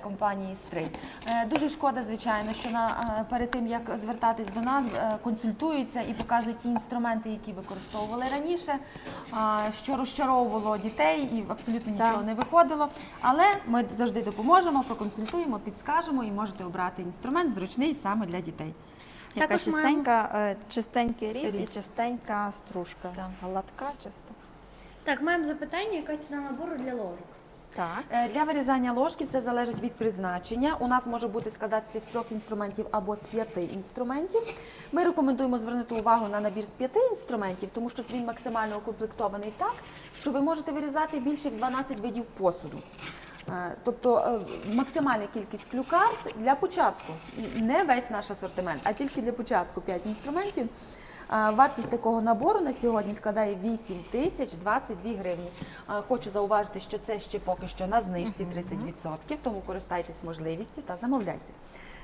компанії «Стрий». Дуже шкода, звичайно, що перед тим, як звертатись до нас, консультуються і показують ті інструменти, які використовували раніше, що розчаровувало дітей і абсолютно нічого не виходило. Але ми завжди допоможемо, проконсультуємо, підскажемо і можете обрати інструмент зручний саме для дітей. Яка чистенький різ і чистенька стружка. Гладка, чиста. Так, маємо запитання, яка ціна набору для ложок? Так. Для вирізання ложки все залежить від призначення. У нас може бути складатися з 3 інструментів або з 5 інструментів. Ми рекомендуємо звернути увагу на набір з 5 інструментів, тому що він максимально укомплектований так, що ви можете вирізати більше 12 видів посуду. Тобто максимальна кількість клюкарс для початку, не весь наш асортимент, а тільки для початку 5 інструментів. Вартість такого набору на сьогодні складає 8022 гривні. Хочу зауважити, що це ще поки що на знижці 30%, тому користайтесь можливістю та замовляйте.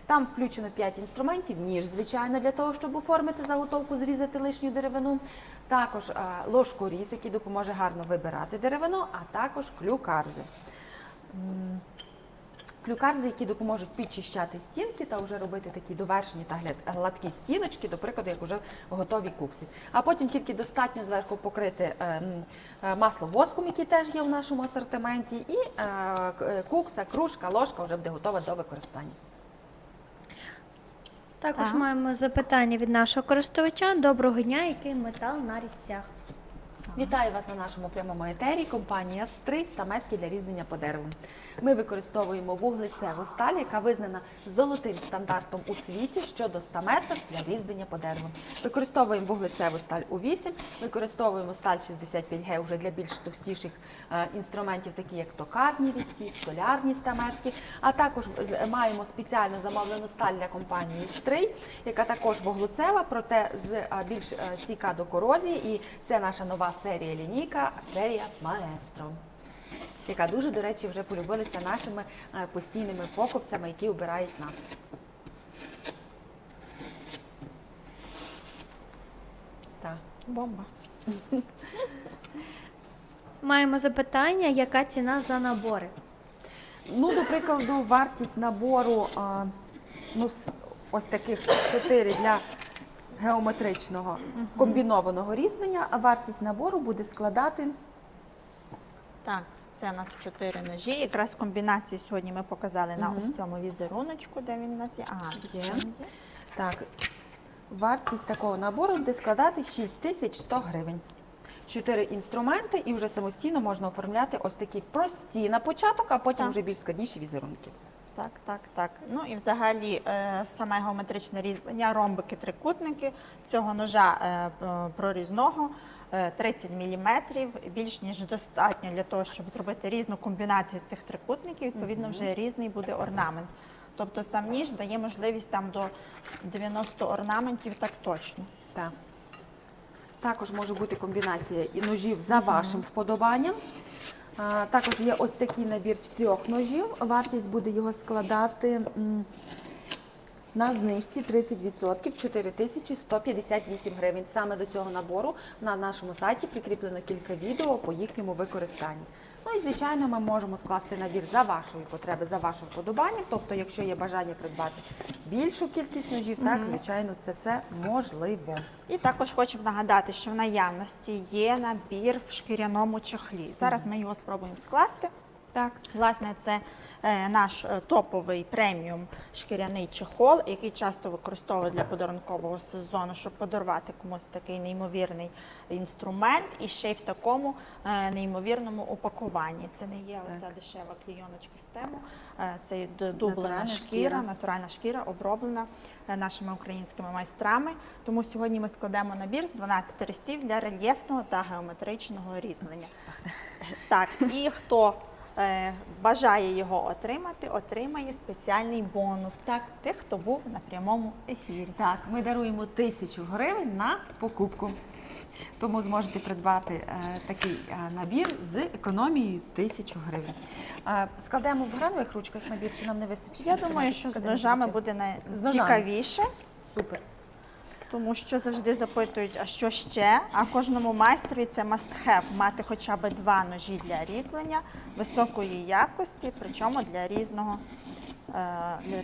Там включено 5 інструментів, ніж, звичайно, для того, щоб оформити заготовку, зрізати лишню деревину. Також ложкоріз, який допоможе гарно вибирати деревину, а також клюкарзи. Клюкарзи, які допоможуть підчищати стінки та вже робити такі довершені та гладкі стіночки, до прикладу, як вже готові кукси. А потім тільки достатньо зверху покрити масло воском, який теж є в нашому асортименті, і кукса, кружка, ложка вже буде готова до використання. Також маємо запитання від нашого користувача. Доброго дня, який метал на різцях? Вітаю вас на нашому прямому етері. Компанія «Стрий» стамески для різьблення по дереву. Ми використовуємо вуглецеву сталь, яка визнана золотим стандартом у світі щодо стамесок для різьблення по дереву. Використовуємо вуглецеву сталь У8, використовуємо сталь 65Г вже для більш товстіших інструментів, такі як токарні різці, столярні стамески. А також маємо спеціально замовлену сталь для компанії «Стрий», яка також вуглецева, проте більш стійка до корозії. І це наша нова серія лінійка, серія «Маестро», яка дуже, до речі, вже полюбилася нашими постійними покупцями, які обирають нас. Так. Бомба. Маємо запитання, яка ціна за набори? Ну, до прикладу, вартість набору ось таких 4 для геометричного комбінованого різьблення, а вартість набору буде складати... Так, це у нас 4 ножі. Якраз комбінації сьогодні ми показали на ось цьому візеруночку, де він у нас є. Ага, є. Так, вартість такого набору буде складати 6100 гривень. 4 інструменти і вже самостійно можна оформляти ось такі прості на початок, а потім вже більш складніші візерунки. Так. Ну і взагалі саме геометричне різьблення, ромбики, трикутники цього ножа прорізного 30 мм, більш ніж достатньо для того, щоб зробити різну комбінацію цих трикутників, відповідно вже різний буде орнамент. Тобто сам ніж дає можливість там до 90 орнаментів, так точно. Так. Також може бути комбінація і ножів за вашим вподобанням. Також є ось такий набір з 3 ножів. Вартість буде його складати на знижці 30%, 4158 гривень. Саме до цього набору на нашому сайті прикріплено кілька відео по їхньому використанні. Ну і, звичайно, ми можемо скласти набір за вашої потреби, за вашим вподобанням. Тобто, якщо є бажання придбати більшу кількість ножів, так, звичайно, це все можливо. І також хочемо нагадати, що в наявності є набір в шкіряному чохлі. Зараз ми його спробуємо скласти. Так. Власне, це наш топовий преміум шкіряний чехол, який часто використовують для подарункового сезону, щоб подарувати комусь такий неймовірний інструмент і ще й в такому неймовірному упакуванні. Це не є оця дешева клейоночка з тему, це дублена шкіра, натуральна шкіра, оброблена нашими українськими майстрами. Тому сьогодні ми складемо набір з 12 різців для рельєфного та геометричного різьблення. Так, і хто бажає його отримати, отримає спеціальний бонус. Так. Тих, хто був на прямому ефірі. Так, ми даруємо 1000 гривень на покупку. Тому зможете придбати такий набір з економією 1000 гривень. Складемо в гранових ручках набір, чи нам не вистачить? Я думаю, що з ножами буде найцікавіше. Супер. тому що завжди запитують, а що ще? А кожному майстрові це must have – мати хоча б 2 ножі для різьблення високої якості, причому для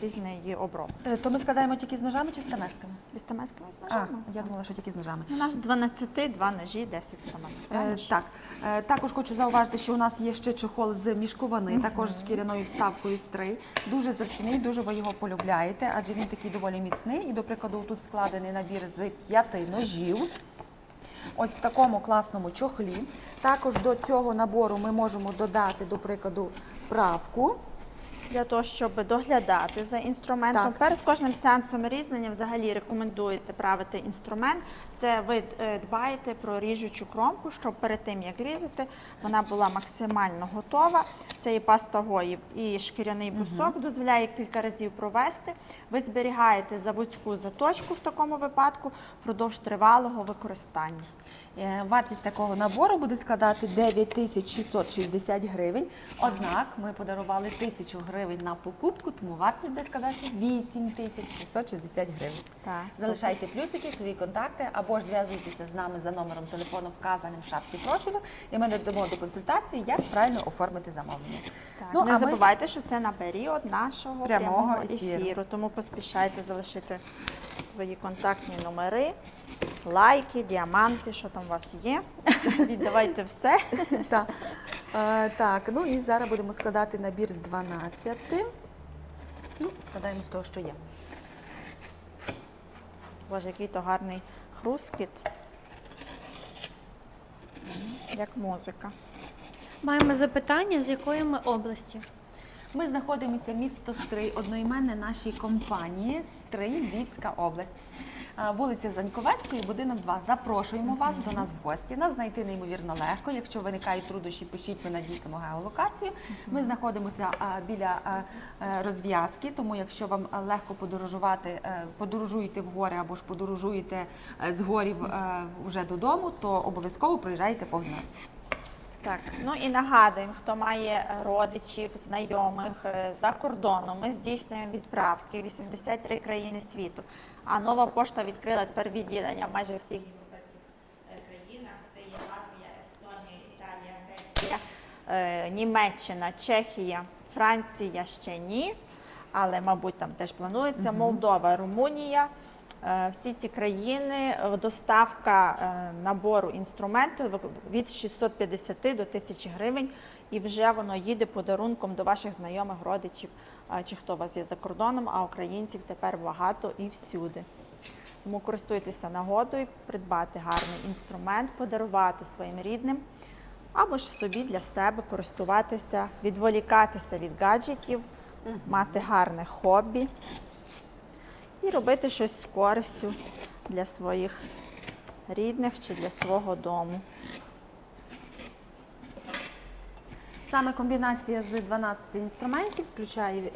різної обробки. То ми складаємо тільки з ножами чи з стамесками? І стамесками з А, ножами. я думала, що тільки з ножами. У нас з 12 2 ножі, 10 стамесок. Так, також хочу зауважити, що у нас є ще чохол з мішковини, також з шкіряною вставкою стри. Дуже зручний, дуже ви його полюбляєте, адже він такий доволі міцний. І, до прикладу, тут складений набір з 5 ножів. Ось в такому класному чохлі. Також до цього набору ми можемо додати, до прикладу, правку. Для того, щоб доглядати за інструментом. Так. Перед кожним сеансом різьблення взагалі рекомендується правити інструмент. Це ви дбаєте про ріжучу кромку, щоб перед тим, як різати, вона була максимально готова. Це і паста Гоїв, і шкіряний бусок дозволяє кілька разів провести. Ви зберігаєте заводську заточку в такому випадку впродовж тривалого використання. Вартість такого набору буде складати 9660 гривень. Однак ми подарували 1000 гривень на покупку, тому вартість буде складати 8660 гривень. Так, Залишайте плюсики, свої контакти або ж зв'язуйтеся з нами за номером телефону, вказаним в шапці профілю, і ми надамо до консультації, як правильно оформити замовлення. Так, не а ми- забувайте, що це на період нашого Прямого прямого ефіру. ефіру, тому поспішайте залишити свої контактні номери, лайки, діаманти, що там у вас є. Віддавайте все. Так, ну і зараз будемо складати набір з 12. Ну, складаємо з того, що є. Боже, який то гарний хрускіт. Як музика. Маємо запитання, з якої ми області. Ми знаходимося місто Стрий, одноіменне нашій компанії Стрий, Львівська область. Вулиця Заньковецької, будинок 2. Запрошуємо вас до нас в гості. Нас знайти неймовірно легко. Якщо виникають труднощі, пишіть, ми надішлемо геолокацію. Ми знаходимося біля розв'язки, тому якщо вам легко подорожувати, подорожуєте в гори або ж подорожуєте з горів вже додому, то обов'язково проїжджайте повз нас. Так, ну і нагадуємо, хто має родичів, знайомих за кордоном, ми здійснюємо відправки в 83 країни світу. А нова пошта відкрила тепер відділення в майже всіх європейських країнах. Це є Латвія, Естонія, Італія, Греція, Німеччина, Чехія, Франція ще ні, але, мабуть, там теж планується, Молдова, Румунія. Всі ці країни, доставка набору інструменту від 650 до 1000 гривень, і вже воно їде подарунком до ваших знайомих, родичів, чи хто у вас є за кордоном, а українців тепер багато і всюди. Тому користуйтеся нагодою, придбати гарний інструмент, подарувати своїм рідним, або ж собі для себе користуватися, відволікатися від гаджетів, мати гарне хобі. І робити щось з користю для своїх рідних чи для свого дому. Саме комбінація з 12 інструментів включає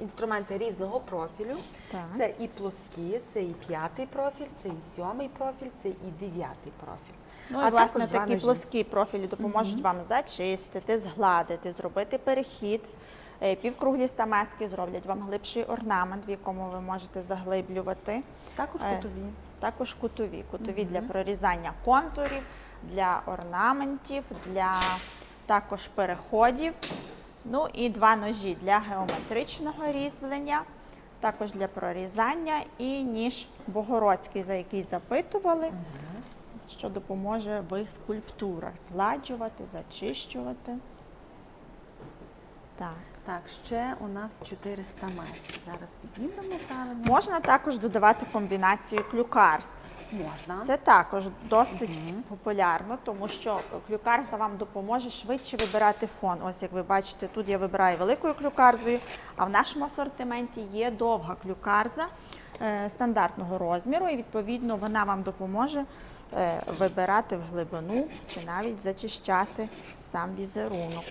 інструменти різного профілю. Так. Це і плоскі, це і 5-й профіль, це і 7-й профіль, це і 9-й профіль. Ну А і, власне, також два такі ножі. плоскі профілі допоможуть вам зачистити, згладити, зробити перехід. Півкруглі стамески зроблять вам глибший орнамент, в якому ви можете заглиблювати. Також кутові. Також кутові. Кутові для прорізання контурів, для орнаментів, для також переходів. Ну і 2 ножі для геометричного різьблення, також для прорізання, і ніж богородський, за який запитували, що допоможе в скульптурах згладжувати, зачищувати. Так. Так, ще у нас 400 месів. Зараз підібраємо правильно. Можна також додавати комбінацію клюкарс. Можна. Це також досить популярно, тому що клюкарза вам допоможе швидше вибирати фон. Ось як ви бачите, тут я вибираю великою клюкарзою, а в нашому асортименті є довга клюкарза стандартного розміру, і відповідно вона вам допоможе вибирати в глибину чи навіть зачищати сам візерунок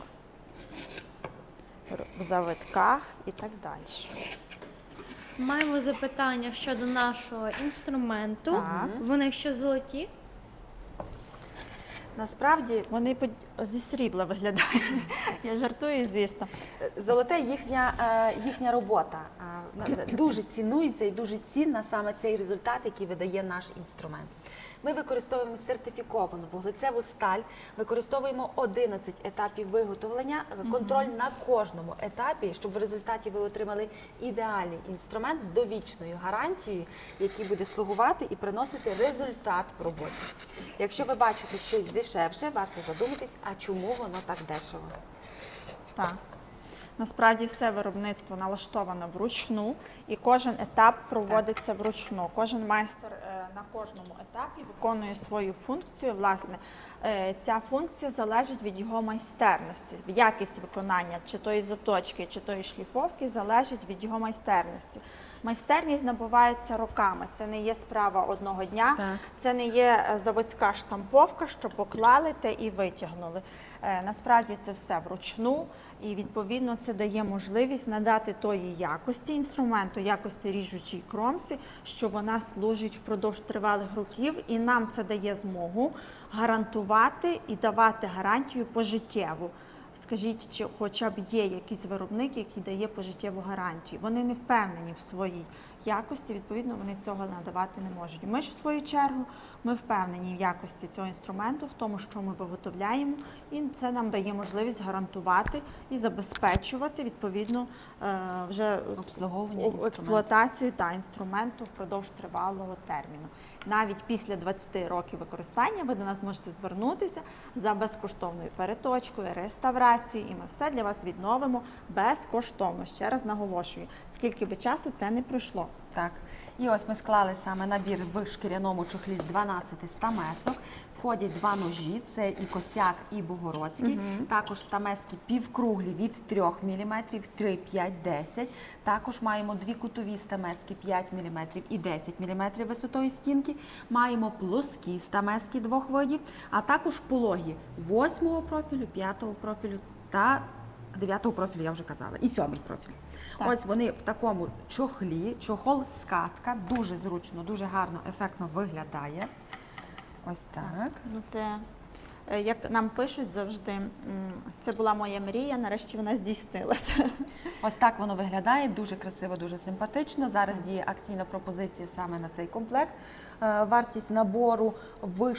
в завитках і так далі. Маємо запитання щодо нашого інструменту. Так. Вони що золоті? Насправді, Вони зі срібла виглядає. Я жартую, звісно. Золоте їхня робота. Дуже цінується і дуже цінна саме цей результат, який видає наш інструмент. Ми використовуємо сертифіковану вуглецеву сталь, використовуємо 11 етапів виготовлення, контроль на кожному етапі, щоб в результаті ви отримали ідеальний інструмент з довічною гарантією, який буде слугувати і приносити результат в роботі. Якщо ви бачите щось дешевше, варто задуматись, а чому воно так дешево? Так. Насправді все виробництво налаштовано вручну, і кожен етап проводиться вручну. Кожен майстер на кожному етапі виконує свою функцію. Власне, ця функція залежить від його майстерності. Якість виконання чи тої заточки, чи тої шліфовки залежить від його майстерності. Майстерність набувається роками. Це не є справа одного дня, Так. це не є заводська штамповка, що поклали те і витягнули. Насправді це все вручну, і відповідно це дає можливість надати тої якості інструменту, якості ріжучій кромці, що вона служить впродовж тривалих років, і нам це дає змогу гарантувати і давати гарантію пожиттєву. Скажіть, чи хоча б є якийсь виробник, який дає пожиттєву гарантію? Вони не впевнені в своїй якості, відповідно, вони цього надавати не можуть. Ми ж, в свою чергу, ми впевнені в якості цього інструменту, в тому, що ми виготовляємо, і це нам дає можливість гарантувати і забезпечувати, відповідно, вже Обслуговування інструменту. експлуатацію та інструменту впродовж тривалого терміну. Навіть після 20 років використання ви до нас можете звернутися за безкоштовною переточкою, реставрацією, і ми все для вас відновимо безкоштовно. Ще раз наголошую, скільки би часу це не пройшло. Так, і ось ми склали саме набір в шкіряному чохлі з 12 стамесок. Входять два ножі, це і косяк, і бугородський. Також стамески півкруглі від 3 мм, 3, 5, 10. Також маємо дві кутові стамески 5 мм і 10 мм висотою стінки. Маємо плоскі стамески двох видів, а також пологі 8 профілю, 5 профілю та 9 профілю, я вже казала, і 7 профіль. Так. Ось вони в такому чохлі, чохол скатка, дуже зручно, дуже гарно, ефектно виглядає. Ось так. Ну, це, як нам пишуть завжди, це була моя мрія, нарешті вона здійснилася. Ось так воно виглядає, дуже красиво, дуже симпатично. Зараз діє акційна пропозиція саме на цей комплект. Вартість набору в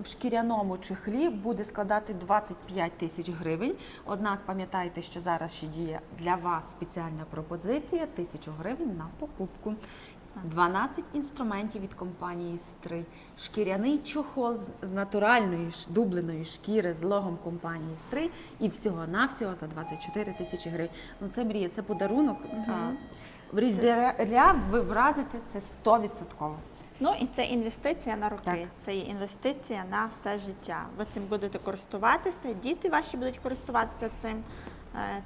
шкіряному чехлі буде складати 25 тисяч гривень. Однак пам'ятайте, що зараз ще діє для вас спеціальна пропозиція – 1000 гривень на покупку. 12 інструментів від компанії «Стри». Шкіряний чохол з натуральної дубленої шкіри з логом компанії «Стри» і всього-навсього за 24 тисячі гривень. Ну це мрія, це подарунок. В різдвя ви вразите це 100%. Ну і це інвестиція на роки, Так. це є інвестиція на все життя. Ви цим будете користуватися, діти ваші будуть користуватися цим.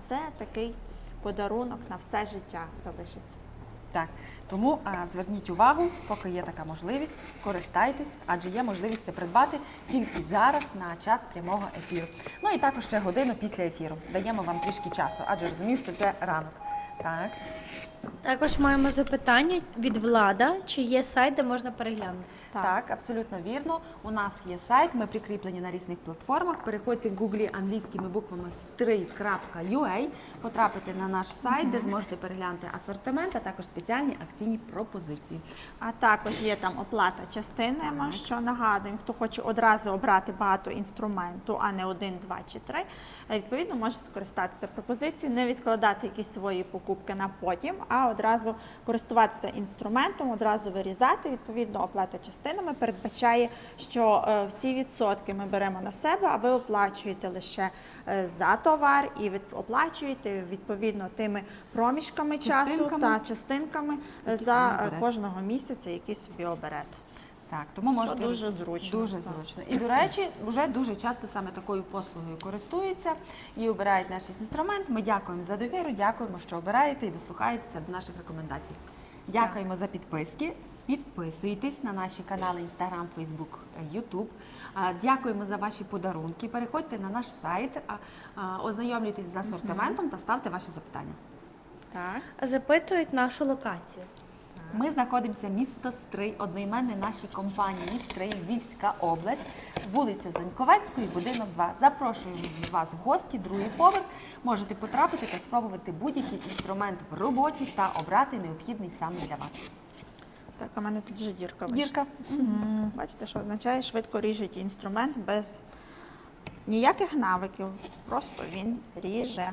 Це такий подарунок на все життя залишиться. Так, тому зверніть увагу, поки є така можливість, користайтесь, адже є можливість це придбати тільки зараз на час прямого ефіру. Ну і також ще годину після ефіру. Даємо вам трішки часу, адже розумію, що це ранок. Так. Також маємо запитання від Влада, чи є сайт, де можна переглянути. Так, абсолютно вірно. У нас є сайт, ми прикріплені на різних платформах. Переходьте в Гуглі англійськими буквами stri.ua, потрапите на наш сайт, де зможете переглянути асортимент, а також спеціальні акційні пропозиції. А також є там оплата частинами, що нагадуємо, хто хоче одразу обрати багато інструменту, а не 1, 2 чи 3, відповідно може скористатися пропозицією, не відкладати якісь свої покупки на потім, а одразу користуватися інструментом, одразу вирізати, відповідно оплата частинами передбачає, що всі відсотки ми беремо на себе, а ви оплачуєте лише за товар і оплачуєте відповідно тими проміжками часу та частинками які за собі берете. кожного місяця, які собі оберете. Так, тому Що можете дуже зручно. Дуже зручно. І, до речі, вже дуже часто саме такою послугою користуються і обирають наш інструмент. Ми дякуємо за довіру, дякуємо, що обираєте і дослухаєтеся до наших рекомендацій. Дякуємо за підписки. Підписуйтесь на наші канали Instagram, Facebook, YouTube. Дякуємо за ваші подарунки. Переходьте на наш сайт, ознайомлюйтесь з асортиментом та ставте ваші запитання. Так. Запитують нашу локацію. Ми знаходимося місто Стрий, одноіменне нашій компанії Стрий, Львівська область, вулиця Заньковецької, будинок 2. Запрошуємо вас в гості, другий поверх. Можете потрапити та спробувати будь-який інструмент в роботі та обрати необхідний саме для вас. Так, а в мене тут вже дірка вийшла. Дірка. Бачите, що означає, швидко ріжуть інструмент без ніяких навиків. Просто він ріже,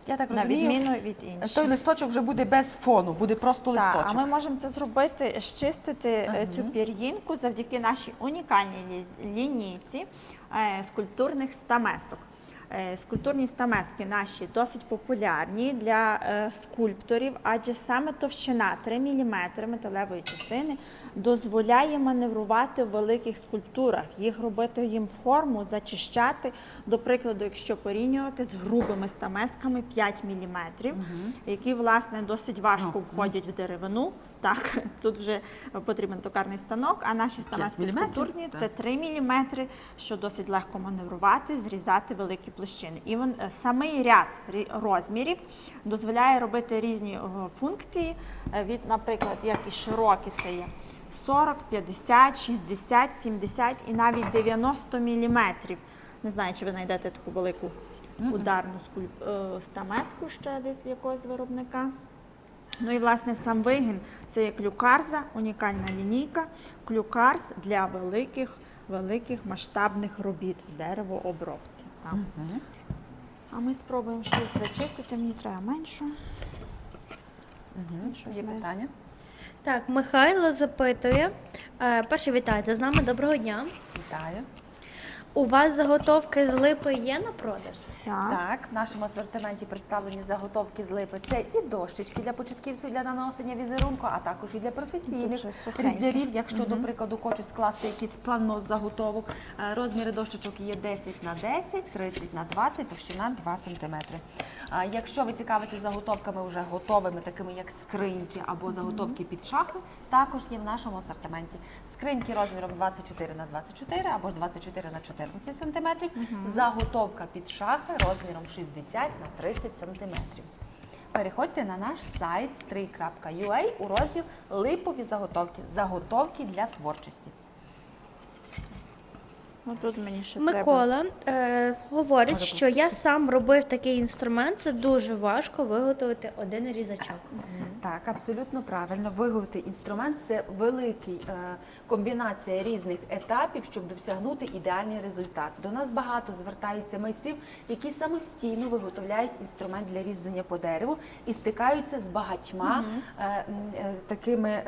Я так на розумію, відміну від інших. той листочок вже буде без фону, буде просто Так, листочок. а ми можемо це зробити, щистити цю пір'їнку завдяки нашій унікальній лінійці скульптурних стамесок. Скульптурні стамески наші досить популярні для скульпторів, адже саме товщина 3 мм металевої частини дозволяє маневрувати в великих скульптурах, їх робити їм форму, зачищати. До прикладу, якщо порівнювати з грубими стамесками 5 мм, які, власне, досить важко входять в деревину. Так, тут вже потрібен токарний станок, а наші стамески міліметрів? скульптурні Так. це 3 мм, що досить легко маневрувати, зрізати великі площини. І самий ряд розмірів дозволяє робити різні функції, від, наприклад, як і широкі, це є 40, 50, 60, 70 і навіть 90 мм. Не знаю, чи ви знайдете таку велику ударну стамеску ще десь в якогось виробника. Ну і, власне, сам вигін – це є клюкарза, унікальна лінійка, клюкарз для великих масштабних робіт в деревообробці. Так. А ми спробуємо щось зачистити, мені треба меншу. Щось Є ми- питання? Так, Михайло запитує. Перше, вітайте з нами, доброго дня. Вітаю. У вас заготовки з липи є на продаж? Так, в нашому асортименті представлені заготовки з липи. Це і дощечки для початківців для наносення візерунку, а також і для професійних Дуже сухенькі. різнярів. Якщо, до прикладу, хочуть скласти якийсь панно з заготовок, розміри дощечок є 10 на 10, 30 на 20, товщина 2 см. Якщо ви цікавитесь заготовками вже готовими, такими як скриньки або заготовки під шахи, також є в нашому асортименті. Скриньки розміром 24 на 24 або 24 на 14 см. Заготовка під шахи розміром 60 на 30 см. Переходьте на наш сайт stray.ua у розділ «Липові заготовки» – заготовки для творчості. Ну, тут мені ще треба. Микола говорить, Може, що я послухай. сам робив такий інструмент, це дуже важко виготовити один різачок. Так, абсолютно правильно. Виготовити інструмент – це велика комбінація різних етапів, щоб досягнути ідеальний результат. До нас багато звертаються майстрів, які самостійно виготовляють інструмент для різьблення по дереву і стикаються з багатьма такими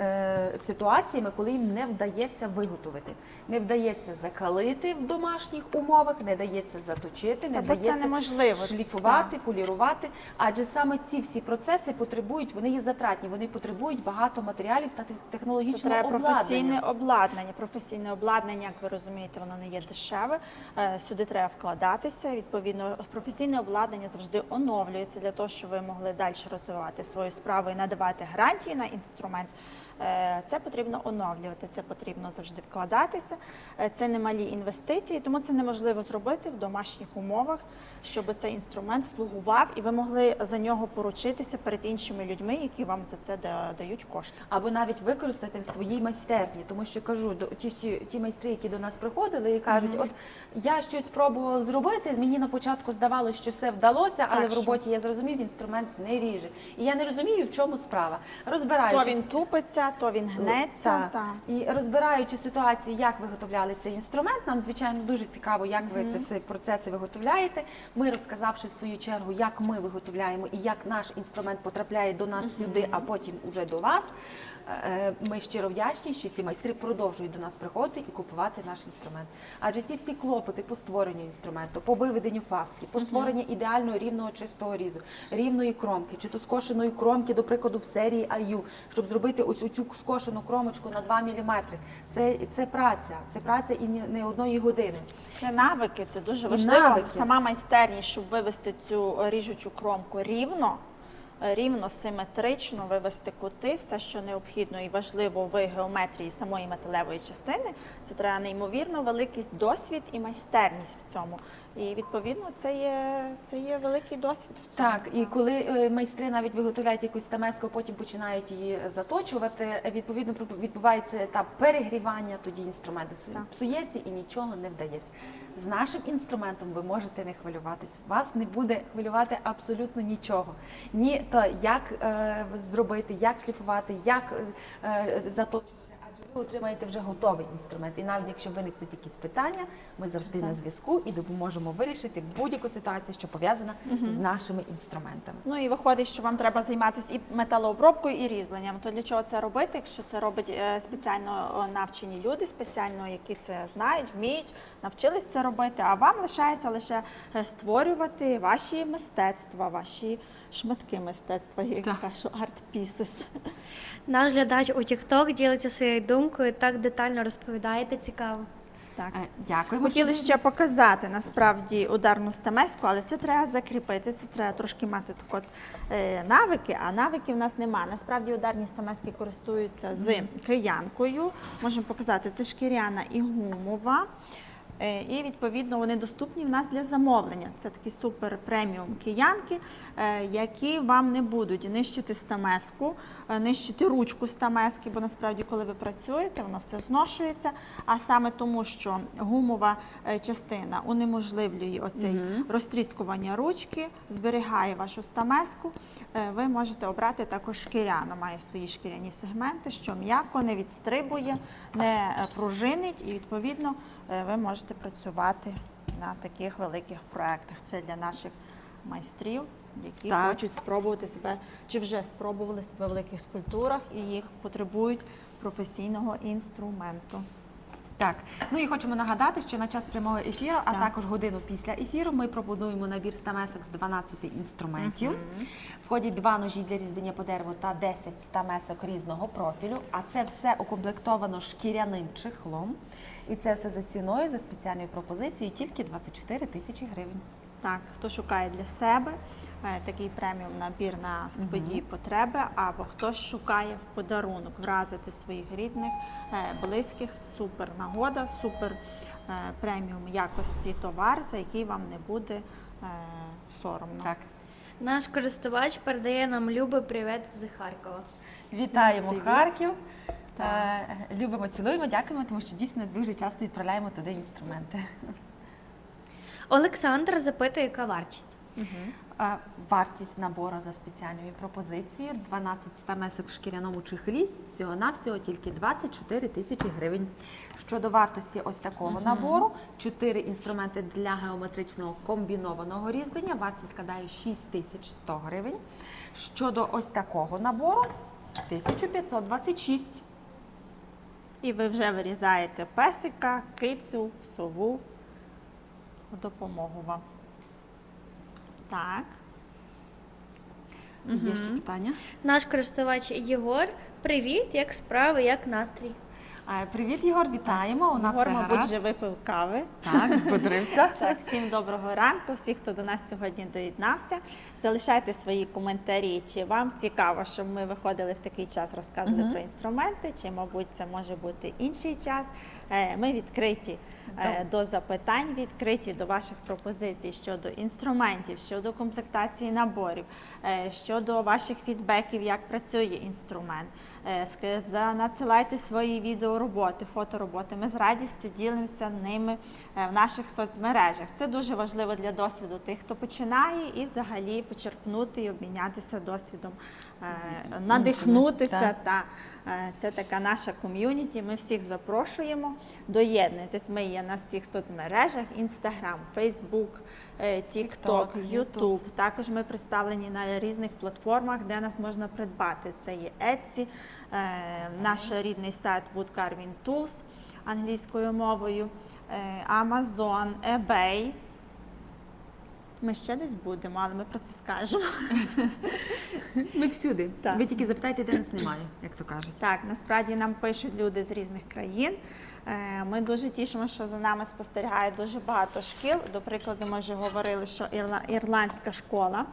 ситуаціями, коли їм не вдається виготовити. Не вдається закалити в домашніх умовах, не вдається заточити, не Та бо це вдається неможливо. шліфувати, полірувати, адже саме ці всі процеси потребують, вони є затратні, вони потребують багато матеріалів та Це технологічного треба професійне обладнання. обладнання. Професійне обладнання, як ви розумієте, воно не є дешеве. Сюди треба вкладатися. Відповідно, професійне обладнання завжди оновлюється для того, щоб ви могли далі розвивати свою справу і надавати гарантії на інструмент. Це потрібно оновлювати, це потрібно завжди вкладатися. Це немалі інвестиції, тому це неможливо зробити в домашніх умовах, щоб цей інструмент слугував і ви могли за нього поручитися перед іншими людьми, які вам за це дають кошти. Або навіть використати в своїй майстерні, тому що кажу, ті майстри, які до нас приходили і кажуть, от я щось спробував зробити, мені на початку здавалося, що все вдалося, але Так, в роботі я зрозумів, інструмент не ріже. І я не розумію, в чому справа. То Розбираючись, він тупиться, то він гнеться. Так. І розбираючи ситуацію, як виготовляли цей інструмент, нам, звичайно, дуже цікаво, як ви це все процеси виготовляєте. Ми, розказавши в свою чергу, як ми виготовляємо і як наш інструмент потрапляє до нас сюди, а потім уже до вас, ми щиро вдячні, що ці майстри продовжують до нас приходити і купувати наш інструмент. Адже ці всі клопоти по створенню інструменту, по виведенню фаски, по створенню ідеального рівного чистого різу, рівної кромки, чи то скошеної кромки, до прикладу, в серії аю, щоб зробити ось оцю скошену кромочку на 2 мм. Це праця і не одної години. Це навики, це дуже І важливо. навики. Сама майстерність, щоб вивести цю ріжучу кромку рівно, симетрично вивести кути, все, що необхідно і важливо в геометрії самої металевої частини, це треба неймовірно великий досвід і майстерність в цьому. І відповідно це є великий досвід. в цьому. Так, і коли майстри навіть виготовляють якусь стамеску, а потім починають її заточувати, відповідно відбувається етап перегрівання, тоді інструмент псується і нічого не вдається. З нашим інструментом ви можете не хвилюватись. Вас не буде хвилювати абсолютно нічого. Ні то, як зробити, як шліфувати, як заточувати. Адже ви отримаєте вже готовий інструмент. І навіть якщо виникнуть якісь питання, ми завжди на зв'язку і допоможемо вирішити будь-яку ситуацію, що пов'язана з нашими інструментами. Ну і виходить, що вам треба займатися і металообробкою, і різьбленням. То для чого це робити, якщо це робить спеціально навчені люди, спеціально які це знають, вміють, навчились це робити, а вам лишається лише створювати ваші мистецтва, ваші шматки мистецтва, як кажу, art pieces. Наш глядач у TikTok ділиться своєю думкою, так детально розповідаєте, цікаво. Так. Дякуємо. Хотіли що ви- ще показати насправді ударну стамеску, але це треба закріпити, це треба трошки мати так от, навики, а навиків в нас нема. Насправді ударні стамески користуються з киянкою. Можемо показати, це шкіряна і гумова. І, відповідно, вони доступні в нас для замовлення. Це такі супер преміум киянки, які вам не будуть нищити стамеску, нищити ручку стамески, бо насправді, коли ви працюєте, воно все зношується. А саме тому, що гумова частина унеможливлює оцей розтріскування ручки, зберігає вашу стамеску, ви можете обрати також шкіряну. Має свої шкіряні сегменти, що м'яко, не відстрибує, не пружинить і, відповідно, ви можете працювати на таких великих проєктах. Це для наших майстрів, які хочуть спробувати себе, чи вже спробували себе в великих скульптурах і їх потребують професійного інструменту. Так, ну і хочемо нагадати, що на час прямого ефіру, а також годину після ефіру, ми пропонуємо набір стамесок з 12 інструментів. Входять 2 ножі для різьблення по дереву та 10 стамесок різного профілю. А це все укомплектовано шкіряним чехлом. І це все за ціною, за спеціальною пропозицією, тільки 24 тисячі гривень. Так, хто шукає для себе такий преміум набір на свої потреби, або хтось шукає в подарунок вразити своїх рідних, близьких, супер нагода, супер преміум якості товар, за який вам не буде соромно. Так. Наш користувач передає нам любий привіт з Харкова. Вітаємо Привіт. Харків. Любимо, цілуємо, дякуємо, тому що дійсно дуже часто відправляємо туди інструменти. Олександр запитує, яка вартість. Вартість набору за спеціальною пропозицією 12 стамесок в шкіряному чехлі, всього-навсього тільки 24 тисячі гривень. Щодо вартості ось такого набору, 4 інструменти для геометричного комбінованого різьблення, вартість складає 6100 гривень. Щодо ось такого набору 1526. І ви вже вирізаєте песика, кицю, сову в допомогу вам. Так. Є ще питання? Наш користувач Єгор, привіт, як справи, як настрій? Привіт, Єгор, вітаємо. У нас Єгор, все мабуть, гаразд. вже випив кави. Так, збудрився. Так, всім доброго ранку, всіх, хто до нас сьогодні доєднався. Залишайте свої коментарі, чи вам цікаво, щоб ми виходили в такий час, розказували про інструменти, чи, мабуть, це може бути інший час. Ми відкриті до запитань, відкриті до ваших пропозицій щодо інструментів, щодо комплектації наборів, щодо ваших фідбеків, як працює інструмент. Надсилайте свої відеороботи, фотороботи. Ми з радістю ділимося ними в наших соцмережах. Це дуже важливо для досвіду тих, хто починає, і взагалі почерпнути і обмінятися досвідом, надихнутися. Це така наша ком'юніті. Ми всіх запрошуємо. Доєднуйтесь. Ми є на всіх соцмережах: Instagram, Facebook, TikTok, YouTube. Також ми представлені на різних платформах, де нас можна придбати. Це є Etsy, наш рідний сайт Wood Carving Tools англійською мовою, Amazon, eBay. Ми ще десь будемо, але ми про це скажемо. Ми всюди. Так. Ви тільки запитайте, де нас немає, як то кажуть. Так, насправді нам пишуть люди з різних країн. Ми дуже тішимося, що за нами спостерігає дуже багато шкіл. До прикладу, ми вже говорили, що ірландська школа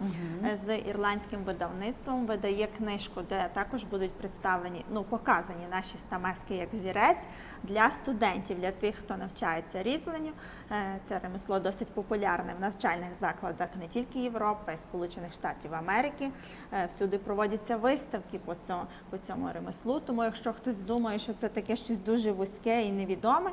з ірландським видавництвом видає книжку, де також будуть представлені, показані наші стамески як взірець для студентів, для тих, хто навчається різьбленню. Це ремесло досить популярне в навчальних закладах не тільки Європи, а й Сполучених Штатів Америки. Всюди проводяться виставки по цьому ремеслу, тому якщо хтось думає, що це таке щось дуже вузьке і невідоме,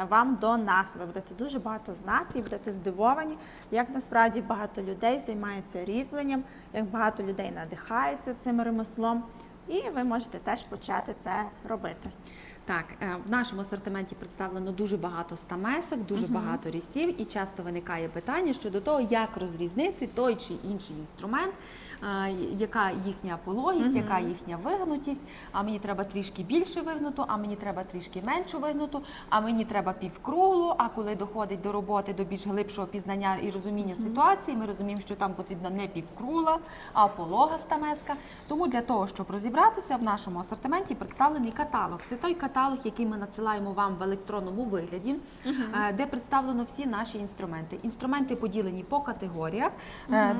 вам до нас. Ви будете дуже багато знати і будете здивовані, як насправді багато людей займається різьбленням, як багато людей надихається цим ремеслом, і ви можете теж почати це робити. Так, в нашому асортименті представлено дуже багато стамесок, дуже багато різців, і часто виникає питання щодо того, як розрізнити той чи інший інструмент, яка їхня пологість, яка їхня вигнутість, а мені треба трішки більше вигнуту, а мені треба трішки меншу вигнуту, а мені треба півкруглу, а коли доходить до роботи, до більш глибшого пізнання і розуміння ситуації, ми розуміємо, що там потрібна не півкругла, а полога стамеска. Тому для того, щоб розібратися, в нашому асортименті представлений каталог. Це той каталог, який ми надсилаємо вам в електронному вигляді, де представлено всі наші інструменти. Інструменти поділені по категоріях.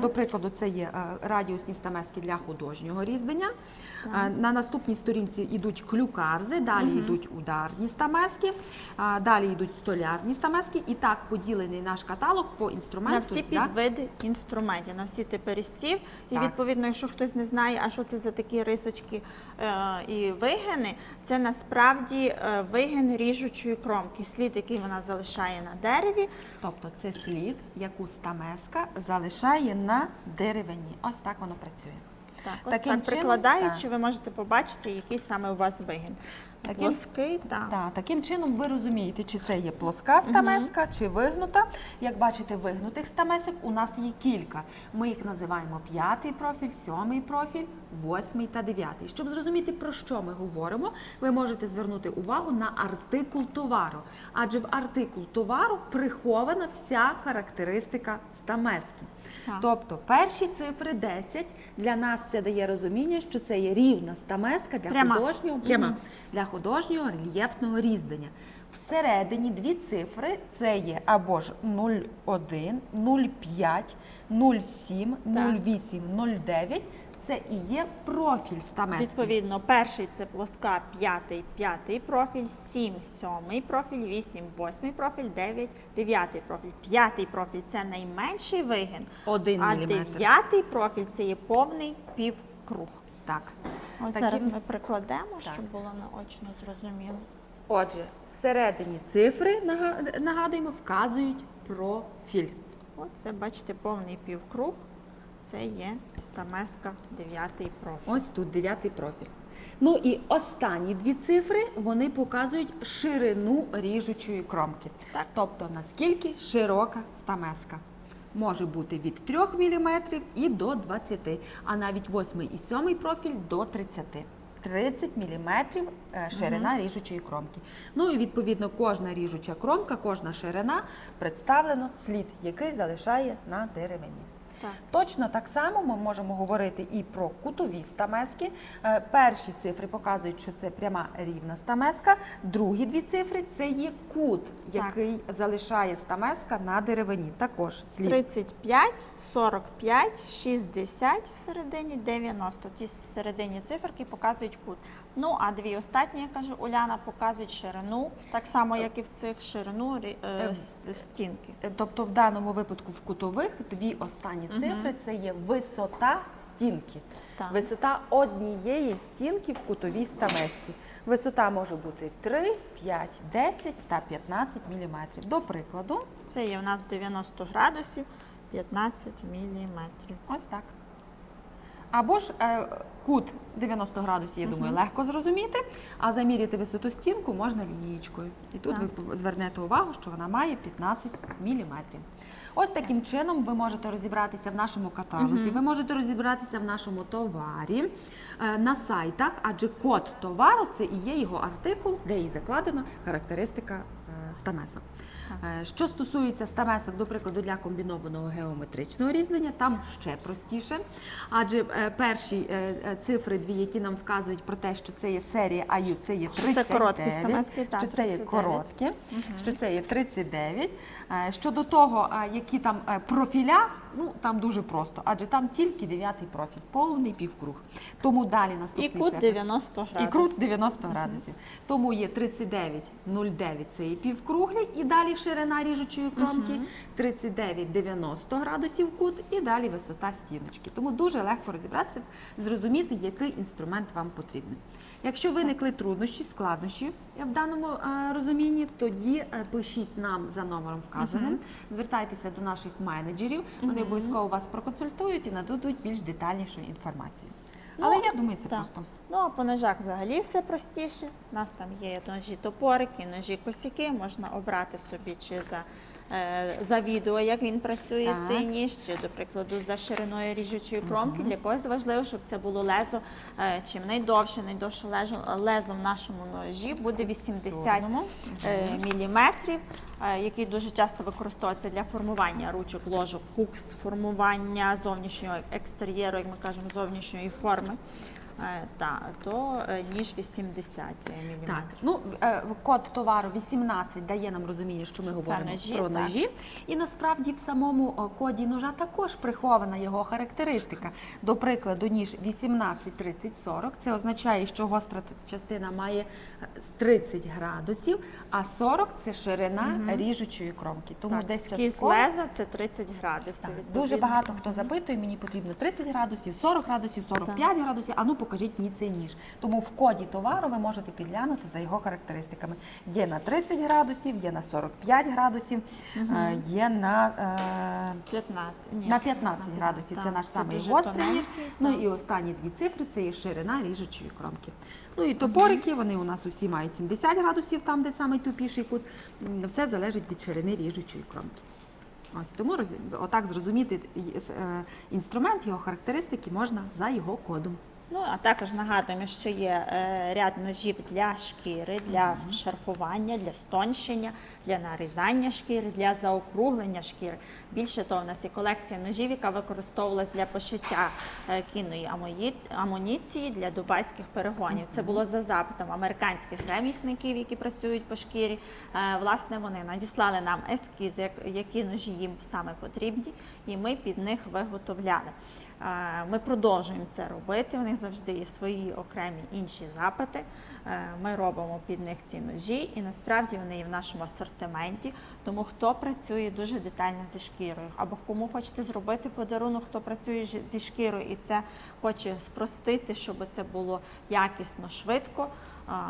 До прикладу, це є радіусні стамески для художнього різьблення. На наступній сторінці йдуть клюкарзи, далі йдуть ударні стамески, далі йдуть столярні стамески. І так поділений наш каталог по інструменту. На всі підвиди інструментів, на всі типи різців. І відповідно, якщо хтось не знає, а що це за такі рисочки і вигини, це насправді вигин ріжучої кромки, слід, який вона залишає на дереві. Тобто це слід, яку стамеска залишає на деревині. Ось так воно працює. Так, Таким чином, прикладаючи, ви можете побачити, який саме у вас вигін. Плоский, таким чином ви розумієте, чи це є плоска стамеска, чи вигнута. Як бачите, вигнутих стамесок у нас є кілька. Ми їх називаємо 5-й профіль, 7-й профіль, 8-й та 9-й. Щоб зрозуміти, про що ми говоримо, ви можете звернути увагу на артикул товару. Адже в артикул товару прихована вся характеристика стамески. Тобто перші цифри 10 для нас це дає розуміння, що це є рівна стамеска для художнього рельєфного різьблення. Всередині дві цифри це є або ж 0,1, 0,5, 0,7, 0,8, 0,9. Це і є профіль стамески. Відповідно, перший це плоска, 5-й профіль, 7 – 7-й профіль, 8 – 8-й профіль, 9 – 9-й профіль. 5-й профіль – це найменший вигин, 1 а мм. 9-й профіль – це є повний півкруг. Так. Ось зараз ми прикладемо, щоб було наочно зрозуміло. Отже, всередині цифри, нагадуємо, вказують профіль. Оце, бачите, повний півкруг. Це є стамеска 9-й профіль. Ось тут 9-й профіль. Ну і останні дві цифри, вони показують ширину ріжучої кромки. Так. Тобто, наскільки широка стамеска. Може бути від 3 мм і до 20, а навіть 8-й і 7-й профіль до 30. 30 мм ширина ріжучої кромки. Ну і відповідно кожна ріжуча кромка, кожна ширина представлено слід, який залишає на деревині. Так. Точно так само ми можемо говорити і про кутові стамески. Перші цифри показують, що це пряма рівна стамеска. Другі дві цифри – це є кут, який залишає стамеска на деревині. Також слід. 35, 45, 60 всередині, 90. Ці всередині циферки показують кут. Ну, а дві останні, як каже Уляна, показують ширину, так само, як і в цих, ширину стінки. Тобто в даному випадку в кутових дві останні цифри – це є висота стінки. Так. Висота однієї стінки в кутовій стамесці. Висота може бути 3, 5, 10 та 15 мм. До прикладу. Це є у нас 90 градусів, 15 міліметрів. Ось так. Або ж кут 90 градусів, я думаю, легко зрозуміти, а заміряти висоту стінку можна лінієчкою. І тут ви звернете увагу, що вона має 15 мм. Ось таким чином ви можете розібратися в нашому каталозі, ви можете розібратися в нашому товарі на сайтах, адже код товару – це і є його артикул, де і закладена характеристика стамесок. Що стосується стамесок, до прикладу, для комбінованого геометричного різьблення, там ще простіше, адже перші цифри дві, які нам вказують про те, що це є серія АЮ, це є 39, це короткі стамески, так, що це є 39. короткі, що це є 39. Щодо того, які там профіля, ну там дуже просто, адже там тільки 9-й профіль, повний півкруг. Тому далі І наступний кут цифр. 90 І градусів. крут 90 градусів. Тому є 39,09 це є півкруглий, і далі ширина ріжучої кромки, 39,90 градусів кут, і далі висота стіночки. Тому дуже легко розібратися, зрозуміти, який інструмент вам потрібен. Якщо виникли труднощі, складнощі в даному розумінні, тоді пишіть нам за номером вказаним, звертайтеся до наших менеджерів, вони обов'язково вас проконсультують і нададуть більш детальнішу інформацію. Але я думаю, це Так. просто. Ну, а по ножах взагалі все простіше. У нас там є ножі топорики, ножі косяки, можна обрати собі чи за відео, як він працює, Так. цей ніж, чи, до прикладу, за шириною ріжучої кромки. Для когось важливо, щоб це було лезо чим найдовше лезо в нашому ножі буде 80 міліметрів, який дуже часто використовується для формування ручок, ложок, хукс, формування зовнішнього екстер'єру, як ми кажемо, зовнішньої форми. То ніж 80 мм. Так, ну код товару 18 дає нам розуміння, що ми говоримо ножі, про так. ножі. І насправді в самому коді ножа також прихована його характеристика. До прикладу, ніж 18-30-40. Це означає, що гостра частина має 30 градусів, а 40 – це ширина ріжучої кромки. Тому Так, десь скіз частково. леза це 30 градусів. Так, відповідно. дуже багато хто запитує, мені потрібно 30 градусів, 40 градусів, 45 градусів, а ну покажіть мені цей ніж. Тому в коді товару ви можете підглянути за його характеристиками. Є на 30 градусів, є на 45 градусів, є на 15 градусів. Це Так, наш це самий дуже гострий ніж. тоненький, Ну так. і останні дві цифри – це є ширина ріжучої кромки. Ну і топорики, вони у нас усі мають 70 градусів, там, де найтупіший кут. Все залежить від ширини ріжучої кромки. Ось тому отак зрозуміти інструмент, його характеристики можна за його кодом. Ну, а також нагадуємо, що є ряд ножів для шкіри, для шарфування, для стонщення, для нарізання шкіри, для заокруглення шкіри. Більше того, у нас є колекція ножів, яка використовувалась для пошиття кінної амуніції для дубайських перегонів. Це було за запитом американських ремісників, які працюють по шкірі. Власне, вони надіслали нам ескізи, які ножі їм саме потрібні, і ми під них виготовляли. Ми продовжуємо це робити, у них завжди є свої окремі інші запити. Ми робимо під них ці ножі, і насправді вони є в нашому асортименті. Тому хто працює дуже детально зі шкірою, або кому хочете зробити подарунок, хто працює зі шкірою і це хоче спростити, щоб це було якісно, швидко.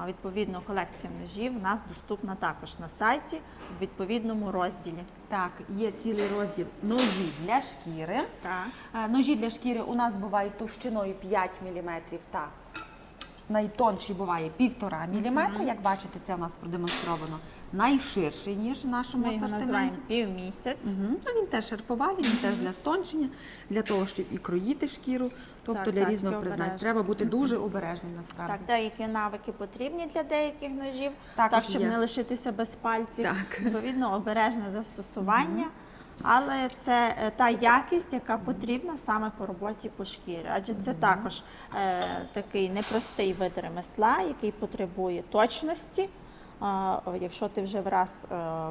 Відповідно, колекція ножів у нас доступна також на сайті в відповідному розділі. Так, є цілий розділ ножі для шкіри. Так. Ножі для шкіри у нас бувають товщиною 5 мм та найтонший буває 1,5 мм. Як бачите, це у нас продемонстровано найширший ніж в нашому Ми його називаємо асортименті. півмісяць. Він теж шарфувальний, він теж для стончення, для того, щоб і кроїти шкіру, тобто Так, для так, різного і призначення. обережно. Треба бути дуже обережним насправді. Так, деякі навики потрібні для деяких ножів, Також так, щоб є. не лишитися без пальців. Так. Відповідно, обережне застосування. Але це та якість, яка потрібна саме по роботі по шкірі. Адже це також такий непростий вид ремесла, який потребує точності. Якщо ти вже раз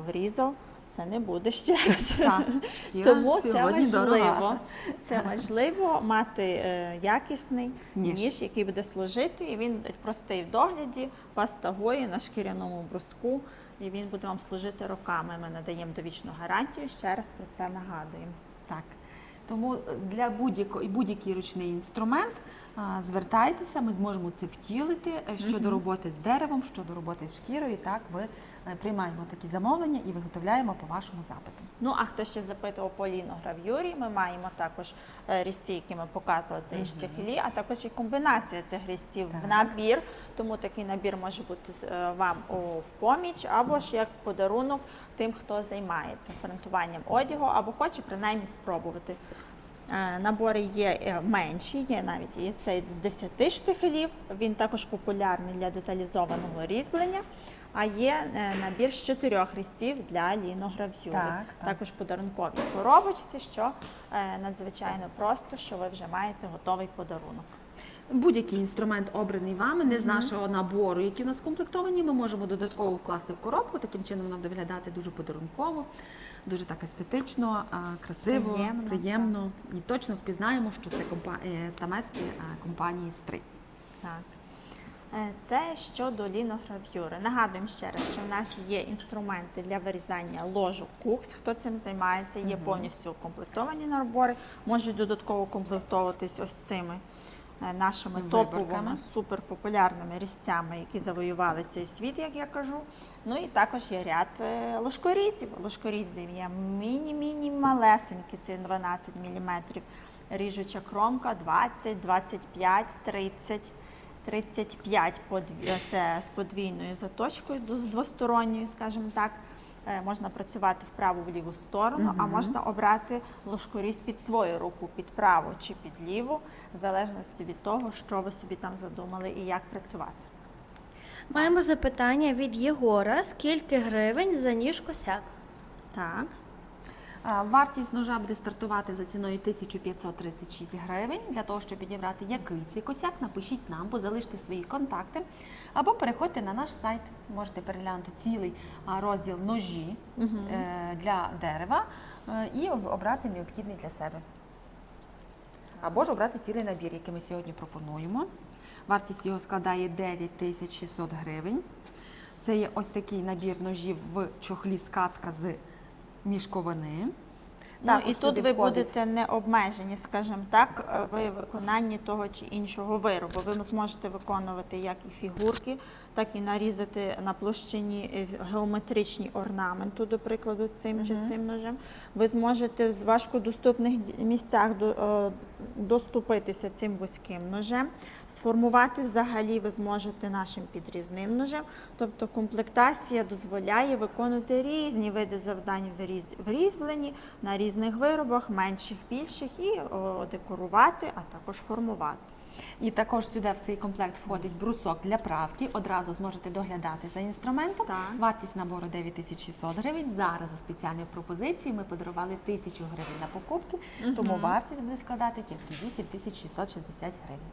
врізав, це не буде ще раз. Так, шкіра Тому це сьогодні дорога. важливо. Це важливо мати якісний Ніж. ніж, який буде служити, і він простий в догляді, пастагує на шкіряному бруску, і він буде вам служити роками. Ми надаємо довічну гарантію, ще раз про це нагадуємо. Так. Тому для будь-який ручний інструмент звертайтеся, ми зможемо це втілити щодо роботи з деревом, щодо роботи з шкірою. Так, ми приймаємо такі замовлення і виготовляємо по вашому запиту. Ну, а хто ще запитував по лінограв'юрі, ми маємо також різці, які ми показували, це і штихелі, а також і комбінація цих різців в набір. Тому такий набір може бути вам у поміч, або ж як подарунок тим, хто займається принтуванням одягу, або хоче принаймні спробувати. Набори є менші, є навіть і цей з 10 штихелів, він також популярний для деталізованого різьблення, а є набір з 4 різців для ліногравюри. Так. Також подарункові коробочці, що надзвичайно просто, що ви вже маєте готовий подарунок. Будь-який інструмент обраний вами, не з нашого набору, які у нас комплектовані, ми можемо додатково вкласти в коробку, таким чином нам буде виглядати дуже подарунково, дуже так естетично, красиво, приємно. І точно впізнаємо, що це стамецькі компанії «Стрий». Так. Це щодо ліногравюри. Нагадуємо ще раз, що в нас є інструменти для вирізання ложок кукс. Хто цим займається, є повністю укомплектовані набори, можуть додатково комплектовуватись ось цими нашими топовими, суперпопулярними різцями, які завоювали цей світ, як я кажу. Ну і також є ряд ложкорізів. Ложкорізів є міні-міні малесенькі, це 12 мм. Ріжуча кромка 20, 25, 30. 35 це з подвійною заточкою, з двосторонньою, скажімо так. Можна працювати в праву, в ліву сторону, а можна обрати ложкоріз під свою руку, під праву чи під ліву, в залежності від того, що ви собі там задумали і як працювати. Маємо запитання від Єгора. Скільки гривень за ніж косяк? Так. Вартість ножа буде стартувати за ціною 1536 гривень. Для того, щоб підібрати який цей косяк, напишіть нам, або залиште свої контакти, або переходьте на наш сайт. Можете переглянути цілий розділ ножі для дерева і обрати необхідний для себе. Або ж обрати цілий набір, який ми сьогодні пропонуємо. Вартість його складає 9600 гривень. Це є ось такий набір ножів в чохлі скатка з мішковини. Ну, і тут ви будете не обмежені, скажімо так, в виконанні того чи іншого виробу. Ви зможете виконувати як і фігурки, так і нарізати на площині геометричні орнаменти, до прикладу, цим чи цим ножем. Ви зможете в важкодоступних місцях доступитися цим вузьким ножем. Сформувати взагалі ви зможете нашим підрізним ножем. Тобто комплектація дозволяє виконувати різні види завдань в різьбленні, на різних виробах, менших, більших, і декорувати, а також формувати. І також сюди в цей комплект входить брусок для правки. Одразу зможете доглядати за інструментом. Так. Вартість набору 9600 гривень. Зараз за спеціальною пропозицією ми подарували 1000 гривень на покупки, тому вартість буде складати тільки 8660 гривень.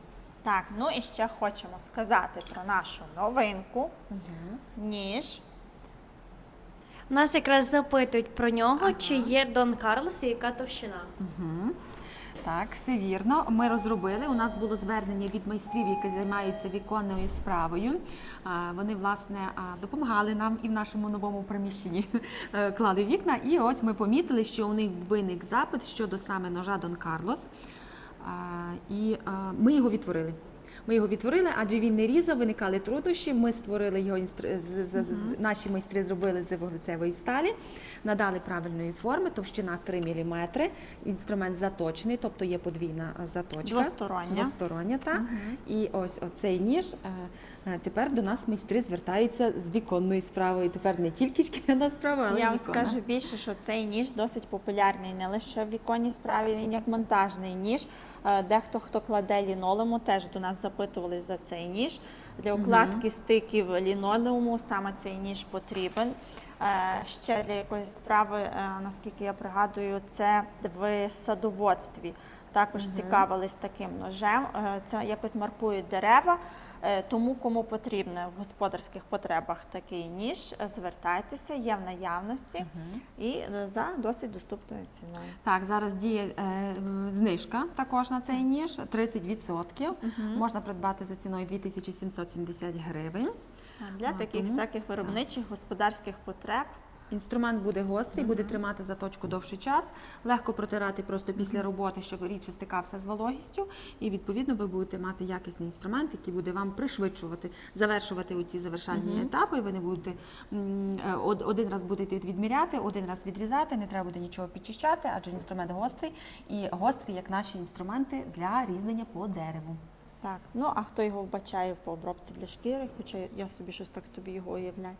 Так, ну і ще хочемо сказати про нашу новинку, ніж. Нас якраз запитують про нього, чи є Дон Карлос і яка товщина. Так, все вірно. Ми розробили. У нас було звернення від майстрів, які займаються віконною справою. Вони, власне, допомагали нам і в нашому новому приміщенні клали вікна. І ось ми помітили, що у них виник запит щодо саме ножа Дон Карлос. І ми його відтворили. Ми його відтворили, адже він не різав, виникали труднощі. Ми створили його, наші майстри зробили з вуглецевої сталі, надали правильної форми, товщина 3 мм, інструмент заточений, тобто є подвійна заточка. Двостороння, так. І ось оцей ніж, тепер до нас майстри звертаються з віконною справою. Тепер не тільки шкіряна справа, але й Я віконна. вам скажу більше, що цей ніж досить популярний не лише в віконній справі, він як монтажний ніж. Дехто, хто кладе лінолеуму, теж до нас запитували за цей ніж. Для укладки стиків лінолеуму саме цей ніж потрібен. Ще для якоїсь справи, наскільки я пригадую, це в садоводстві. Також цікавились таким ножем. Це якось маркують дерева. Тому, кому потрібно в господарських потребах такий ніж, звертайтеся, є в наявності і за досить доступною ціною. Так, зараз діє знижка також на цей ніж, 30%. Можна придбати за ціною 2770 гривень. Для таких всяких виробничих, господарських потреб. Інструмент буде гострий, буде тримати заточку довший час, легко протирати просто після роботи, щоб рідше стикався з вологістю. І, відповідно, ви будете мати якісний інструмент, який буде вам пришвидшувати, завершувати оці завершальні етапи. Ви не будете один раз будете відміряти, один раз відрізати, не треба буде нічого підчищати, адже інструмент гострий. І гострий, як наші інструменти для різнення по дереву. Так, ну а хто його вбачає по обробці для шкіри, хоча я собі щось так собі його уявляю,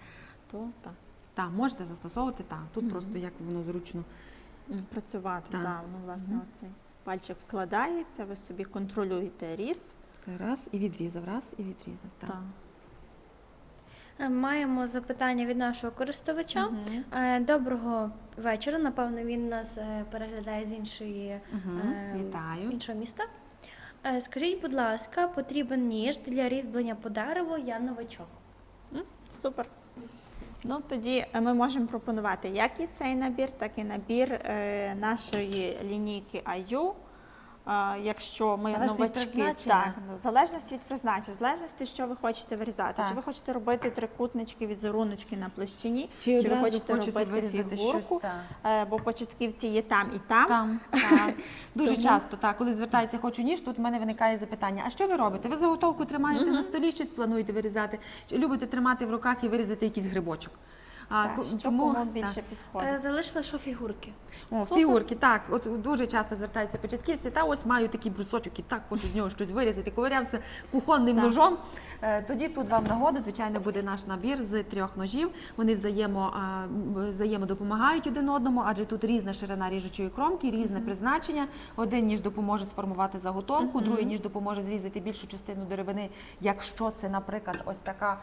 то так. Так, можете застосовувати, так. Тут просто як воно зручно працювати, так, ну, власне, оцей. Пальчик вкладається, ви собі контролюєте різ. Це раз і відрізав, раз і відрізав. Так. Так. Маємо запитання від нашого користувача. Доброго вечора. Напевно, він нас переглядає з Вітаю. іншого міста. Скажіть, будь ласка, потрібен ніж для різьблення по дереву, я новачок. Супер. Ну, тоді ми можемо пропонувати як і цей набір, так і набір нашої лінійки IU. Якщо ми Залежить від новачки, призначення. так, в залежності від призначення, в залежності, що ви хочете вирізати. Так. Чи ви хочете робити трикутнички, візеруночки на площині, Чи ви одразу хочете хочете робити вирізати фігурку, щось, так. бо початківці є там і там. Там, так. Дуже Тому- часто, так, коли звертається «хочу ніж», тут в мене виникає запитання, а що ви робите? Ви заготовку тримаєте на столі, щось плануєте вирізати? Чи любите тримати в руках і вирізати якийсь грибочок? Так, що кому більше підходить. Залишила, що фігурки. О, фігурки, так. От дуже часто звертаються початківці, та ось маю такий брусочок і так хочу з нього щось вирізати. Ковирявся кухонним Так. ножом. Тоді тут вам нагода, звичайно, буде наш набір з 3 ножів. Вони взаємодопомагають один одному, адже тут різна ширина ріжучої кромки, різне призначення. Один ніж допоможе сформувати заготовку, другий ніж допоможе зрізати більшу частину деревини, якщо це, наприклад, ось така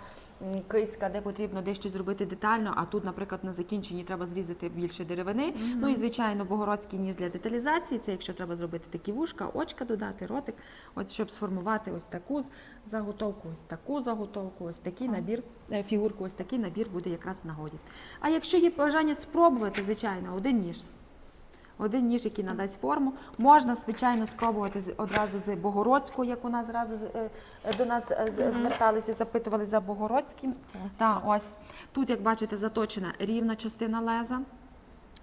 кицька, де потрібно дещо зробити детально, а тут, наприклад, на закінченні треба зрізати більше деревини. Ну і, звичайно, богородський ніж для деталізації, це якщо треба зробити такі вушка, очка додати, ротик, от щоб сформувати ось таку заготовку, ось таку заготовку, ось такий набір, фігурку, ось такий набір буде якраз в нагоді. А якщо є бажання спробувати, звичайно, один ніж, який надасть форму. Можна, звичайно, спробувати одразу з Богородського, як у нас зразу до нас зверталися, запитували за Богородським. Ось. Тут, як бачите, заточена рівна частина леза.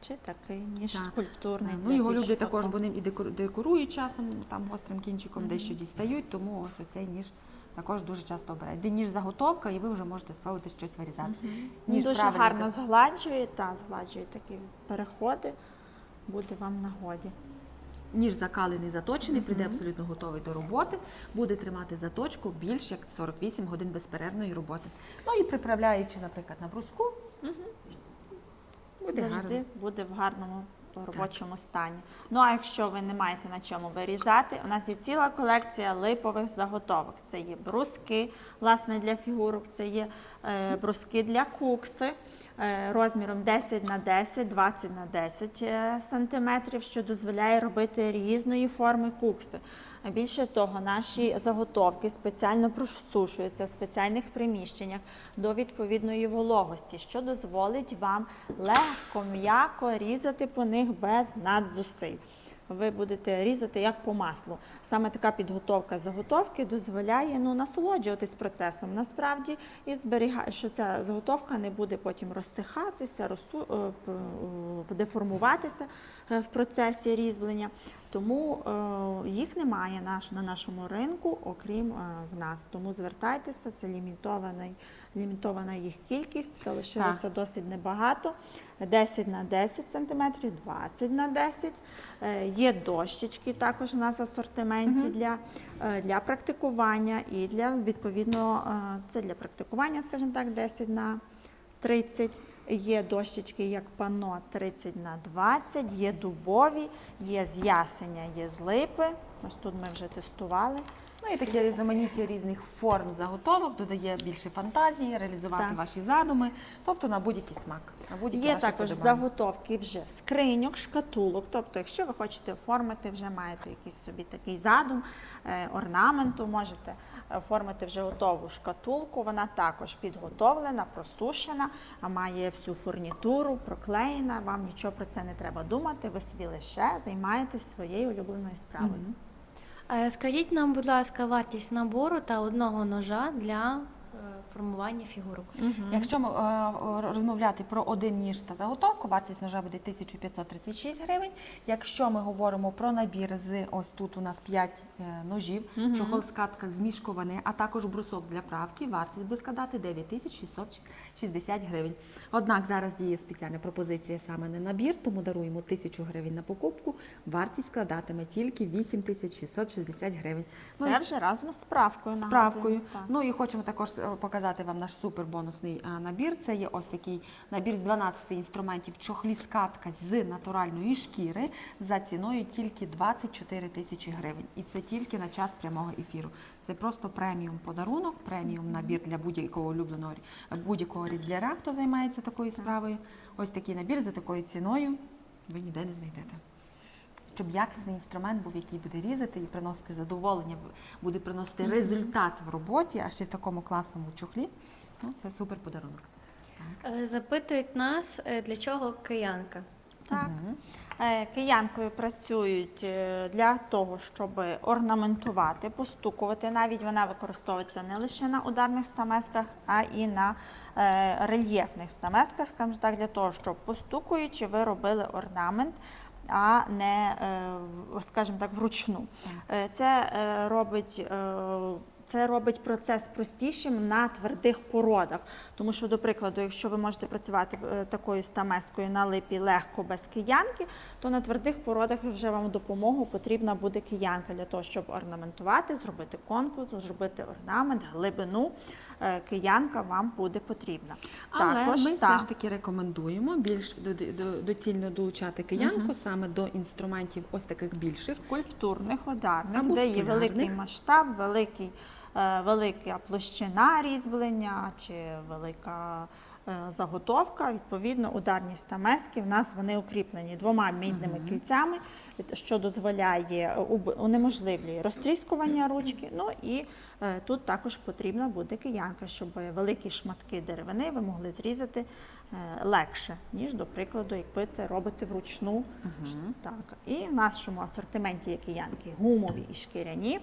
Чи такий ніж Так. скульптурний. Ну, для його більш люблять також, такого. бо ним і декорують часом, там гострим кінчиком дещо дістають, тому ось оцей ніж також дуже часто обирають. Де ніж заготовка, і ви вже можете спробувати щось вирізати. Він Ніж дуже правильно гарно згладжує такі переходи, буде вам в нагоді. Ніж закалений, заточений, прийде абсолютно готовий до роботи, буде тримати заточку більш як 48 годин безперервної роботи. Ну і приправляючи, наприклад, на бруску, буде Завжди гарно. буде в гарному робочому стані. Ну а якщо ви не маєте на чому вирізати, у нас є ціла колекція липових заготовок. Це є бруски, власне, для фігурок, це є бруски для кукси розміром 10 на 10, 20 на 10 сантиметрів, що дозволяє робити різної форми кукси. Більше того, наші заготовки спеціально просушуються в спеціальних приміщеннях до відповідної вологості, що дозволить вам легко, м'яко різати по них без надзусиль. Ви будете різати як по маслу. Саме така підготовка заготовки дозволяє насолоджуватись процесом насправді і зберігає, що ця заготовка не буде потім розсихатися, деформуватися в процесі різьблення. Тому їх немає на нашому ринку, окрім в нас. Тому звертайтеся, це лімітована їх кількість, залишилося досить небагато. 10 на 10 см, 20 на 10. Є дощечки також у нас в асортименті для практикування і відповідно, це для практикування, скажімо так, 10 на 30. Є дощечки як пано 30 на 20, є дубові, є з ясеня, є з липи. Ось тут ми вже тестували. Ну і таке різноманіття різних форм заготовок додає більше фантазії, реалізувати Так. ваші задуми, тобто на будь-який смак. На будь-які Є ваші також вподобання. заготовки вже скриньок, шкатулок. Тобто, якщо ви хочете оформити, вже маєте якийсь собі такий задум орнаменту, можете оформити вже готову шкатулку. Вона також підготовлена, просушена, а має всю фурнітуру, проклеєна. Вам нічого про це не треба думати. Ви собі лише займаєтесь своєю улюбленою справою. Скажіть нам, будь ласка, вартість набору та одного ножа для формування фігурок. Якщо ми розмовляти про один ніж та заготовку, вартість ножа буде 1536 гривень. Якщо ми говоримо про набір з, ось тут у нас 5 ножів, чохол скатка змішкований, а також брусок для правки, вартість буде складати 9660 гривень. Однак зараз діє спеціальна пропозиція саме на набір, тому даруємо 1000 гривень на покупку, вартість складатиме тільки 8660 гривень. Це вже разом з справкою. Справкою. нагадую. Так. Ну і хочемо також показати показати вам наш супербонусний набір. Це є ось такий набір з 12 інструментів чохлі-скатка з натуральної шкіри за ціною тільки 24 тисячі гривень. І це тільки на час прямого ефіру. Це просто преміум подарунок, преміум набір для будь-якого улюбленого, будь-якого різбляра, хто займається такою справою. Ось такий набір за такою ціною ви ніде не знайдете. Щоб якісний інструмент був, який буде різати і приносити задоволення, буде приносити результат в роботі, а ще в такому класному чохлі, ну, це супер подарунок. Запитують нас, для чого киянка. Так. Киянкою працюють для того, щоб орнаментувати, постукувати. Навіть вона використовується не лише на ударних стамесках, а і на рельєфних стамесках, скажімо так, для того, щоб постукуючи, ви робили орнамент, а не, скажімо так, вручну. Це робить процес простішим на твердих породах. Тому що, до прикладу, якщо ви можете працювати такою стамескою на липі легко, без киянки, то на твердих породах вже вам допомогу потрібна буде киянка для того, щоб орнаментувати, зробити конкурс, зробити орнамент, глибину. Киянка вам буде потрібна. Але також, ми все ж таки рекомендуємо більш доцільно долучати киянку саме до інструментів ось таких більших. Скульптурних, ударних, Або де є столярних. великий масштаб, велика площина різьблення чи велика заготовка. Відповідно, ударні стамески в нас вони укріплені двома мідними кільцями, що дозволяє, унеможливлює розтріскування ручки. Ну і тут також потрібна буде киянка, щоб великі шматки деревини ви могли зрізати легше, ніж, до прикладу, як ви це робите вручну. Так. І в нашому асортименті є киянки гумові і шкіряні,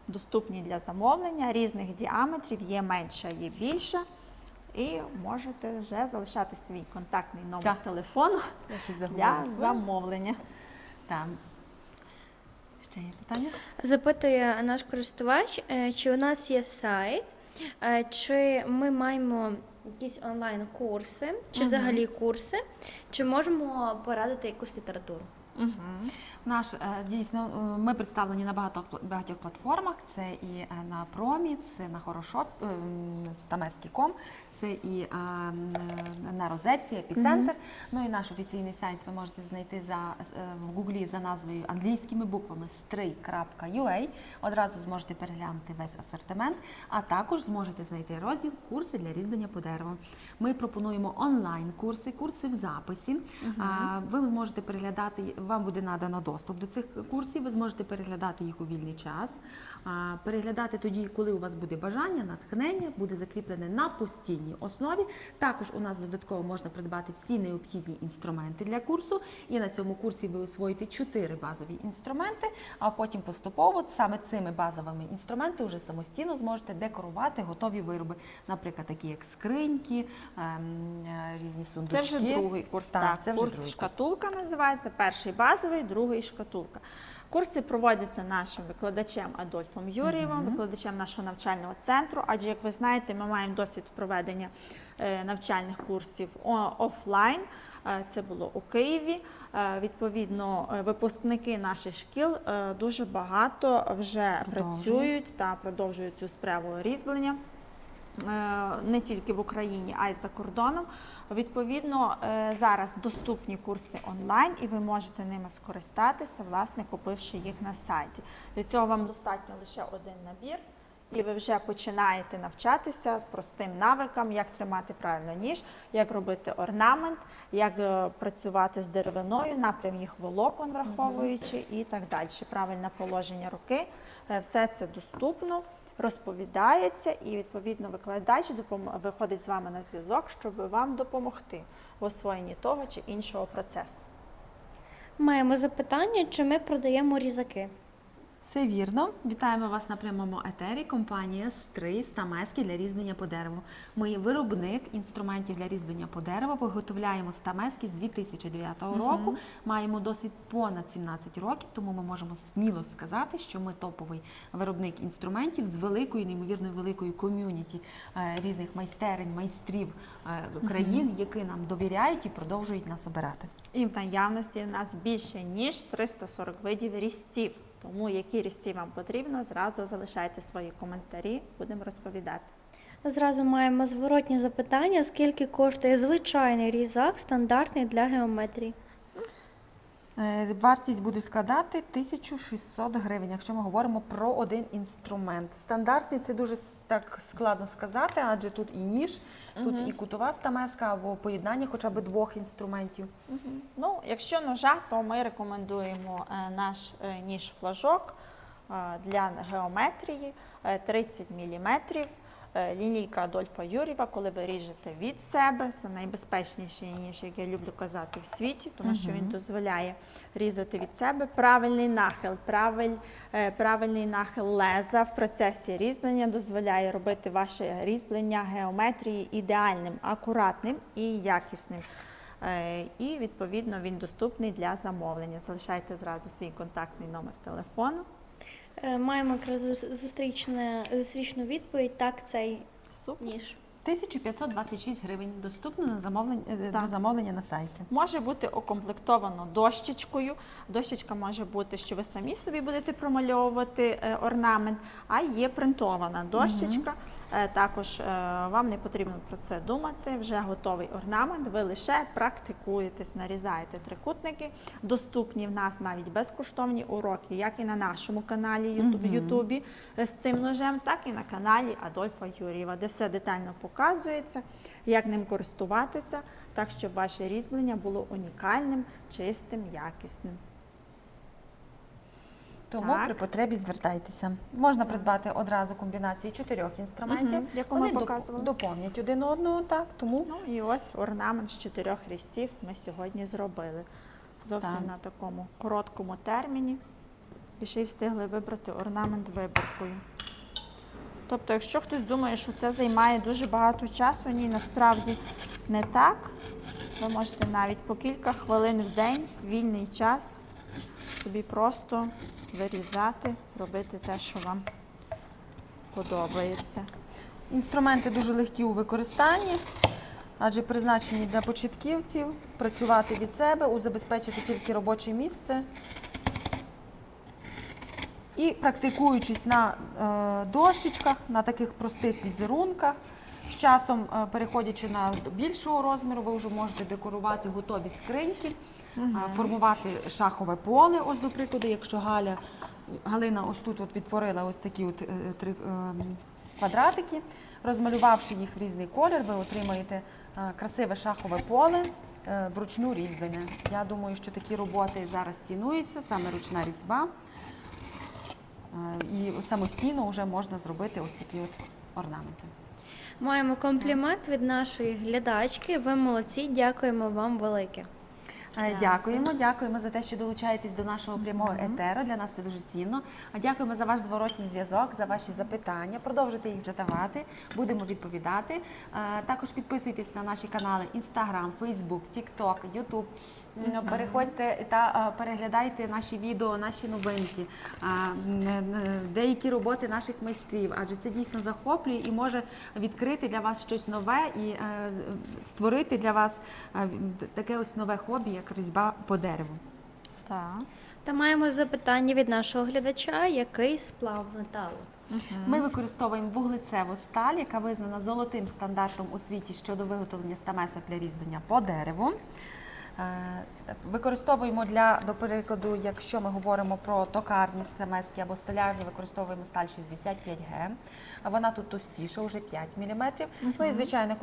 доступні для замовлення, різних діаметрів, є менша, є більша. І можете вже залишати свій контактний номер телефону для замовлення. Так. Ще є питання? Запитує наш користувач, чи у нас є сайт, чи ми маємо якісь онлайн-курси, чи взагалі курси, чи можемо порадити якусь літературу. Дійсно, ми представлені на багатьох платформах. Це і на Промі, це на Хорошоп, Стамески.ком, це і на Розетці, Епіцентр. Ну і наш офіційний сайт ви можете знайти в Гуглі за назвою англійськими буквами stray.ua. Одразу зможете переглянути весь асортимент, а також зможете знайти розділ «Курси для різьблення по дереву». Ми пропонуємо онлайн-курси, курси в записі. Ви можете переглядати, вам буде надано доступ до цих курсів, ви зможете переглядати їх у вільний час, переглядати тоді, коли у вас буде бажання, натхнення, буде закріплене на постійній основі. Також у нас додатково можна придбати всі необхідні інструменти для курсу, і на цьому курсі ви освоїте 4 базові інструменти, а потім поступово саме цими базовими інструментами вже самостійно зможете декорувати готові вироби, наприклад, такі як скриньки, різні сундучки. Це вже другий курс. Так, це вже курс другий «Шкатулка» називається, перший базовий, другий «Шкатулка». Курси проводяться нашим викладачем Адольфом Юрієвим, викладачем нашого навчального центру, адже, як ви знаєте, ми маємо досвід проведення навчальних курсів офлайн. Це було у Києві. Відповідно, випускники наших шкіл дуже багато вже працюють та продовжують цю справу різьблення. Не тільки в Україні, а й за кордоном. Відповідно, зараз доступні курси онлайн, і ви можете ними скористатися, власне, купивши їх на сайті. Для цього вам достатньо лише один набір, і ви вже починаєте навчатися простим навикам, як тримати правильно ніж, як робити орнамент, як працювати з деревиною, напрям їх волокон враховуючи і так далі. Правильне положення руки. Все це доступно, розповідається, і, відповідно, викладач виходить з вами на зв'язок, щоб вам допомогти в освоєнні того чи іншого процесу. Маємо запитання, чи ми продаємо різаки. Все вірно. Вітаємо вас на прямому етері. Компанія Stray Стамески для різьблення по дереву. Ми є виробник інструментів для різьблення по дереву. Виготовляємо стамески з 2009 року. Маємо досвід понад 17 років, тому ми можемо сміло сказати, що ми топовий виробник інструментів з великою, неймовірною великою ком'юніті різних майстерень, майстрів країн, які нам довіряють і продовжують нас обирати. І в наявності в нас більше, ніж 340 видів різців. Тому які різці вам потрібно, зразу залишайте свої коментарі, будемо розповідати. Зразу маємо зворотні запитання, скільки коштує звичайний різак, стандартний для геометрії. Вартість буде складати 1600 гривень, якщо ми говоримо про один інструмент. Стандартний – це дуже так складно сказати, адже тут і ніж, тут і кутова стамеска або поєднання хоча б двох інструментів. Ну, якщо ножа, то ми рекомендуємо наш ніж-флажок для геометрії 30 мм. Лінійка Адольфа Юр'єва, коли ви ріжете від себе, це найбезпечніший ніж, як я люблю казати, в світі, тому що він дозволяє різати від себе. Правильний нахил, правильний нахил леза в процесі різання дозволяє робити ваше різьблення геометрії ідеальним, акуратним і якісним. І, відповідно, він доступний для замовлення. Залишайте зразу свій контактний номер телефону. Маємо якраз зустрічну відповідь, так, цей Супер. ніж. 1526 гривень, доступно на Так. до замовлення на сайті. Може бути окомплектовано дощечкою. Дощечка може бути, що ви самі собі будете промальовувати орнамент, а є принтована дощечка. Також вам не потрібно про це думати. Вже готовий орнамент. Ви лише практикуєтесь, нарізаєте трикутники. Доступні в нас навіть безкоштовні уроки, як і на нашому каналі Ютубі з цим ножем, так і на каналі Адольфа Юр'єва, де все детально показується, як ним користуватися, так щоб ваше різьблення було унікальним, чистим, якісним. Тому Так. при потребі звертайтеся. Можна придбати одразу комбінацію 4 інструментів. яку ми Вони показували. доповнять один одного, так, тому Ну і ось орнамент з 4 різців ми сьогодні зробили. Зовсім Так. на такому короткому терміні. І ще й встигли вибрати орнамент виборкою. Тобто, якщо хтось думає, що це займає дуже багато часу, ні, насправді не так. Ви можете навіть по кілька хвилин в день, вільний час, собі просто вирізати, робити те, що вам подобається. інструменти дуже легкі у використанні, адже призначені для початківців, працювати від себе, забезпечити тільки робоче місце. І практикуючись на дощечках, на таких простих візерунках, з часом, переходячи на більшого розміру, ви вже можете декорувати готові скриньки, формувати шахове поле, ось до прикладу, якщо Галина ось тут от відтворила ось такі от 3 квадратики, розмалювавши їх в різний колір, ви отримаєте красиве шахове поле, вручну різьблене. Я думаю, що такі роботи зараз цінуються, саме ручна різьба. І самостійно вже можна зробити ось такі от орнаменти. Маємо комплімент від нашої глядачки. Ви молодці, дякуємо вам велике. Дякуємо за те, що долучаєтесь до нашого прямого етеру. Для нас це дуже цінно. Дякуємо за ваш зворотній зв'язок, за ваші запитання. Продовжуйте їх задавати, будемо відповідати. Також підписуйтесь на наші канали Instagram, Facebook, TikTok, YouTube. Переходьте та переглядайте наші відео, наші новинки, деякі роботи наших майстрів, адже це дійсно захоплює і може відкрити для вас щось нове і створити для вас таке ось нове хобі, як різьба по дереву. Так. Та маємо запитання від нашого глядача, який сплав металу. Ми використовуємо вуглецеву сталь, яка визнана золотим стандартом у світі щодо виготовлення стамесок для різьблення по дереву. Використовуємо до прикладу, якщо ми говоримо про токарні стамески або столярні, використовуємо сталь 65Г. Вона тут товстіша, вже 5 мм. Ну і, звичайно,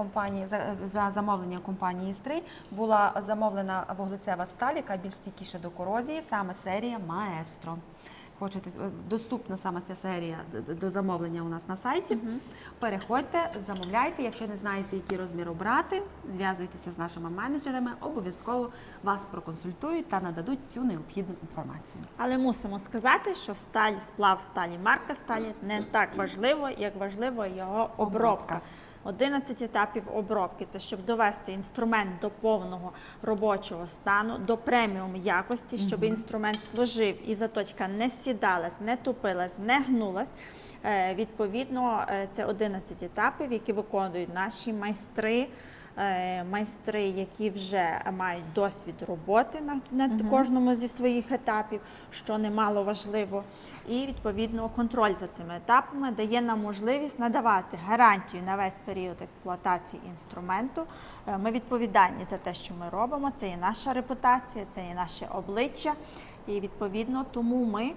за замовлення компанії «Істрий» була замовлена вуглецева сталь, яка більш стійкіша до корозії, саме серія «Маестро». Хочете, доступна саме ця серія до замовлення у нас на сайті. Переходьте, замовляйте. Якщо не знаєте, який розмір обрати, зв'язуйтеся з нашими менеджерами, обов'язково вас проконсультують та нададуть всю необхідну інформацію. Але мусимо сказати, що сталь, сплав сталі, марка сталі не так важливо, як важлива його обробка. 11 етапів обробки – це щоб довести інструмент до повного робочого стану, до преміум якості, щоб інструмент служив і заточка не сідалась, не тупилась, не гнулась. Відповідно, це 11 етапів, які виконують наші майстри майстри, які вже мають досвід роботи на кожному зі своїх етапів, що немало важливо. І, відповідно, контроль за цими етапами дає нам можливість надавати гарантію на весь період експлуатації інструменту. Ми відповідальні за те, що ми робимо, це є наша репутація, це є наше обличчя. І, відповідно, тому ми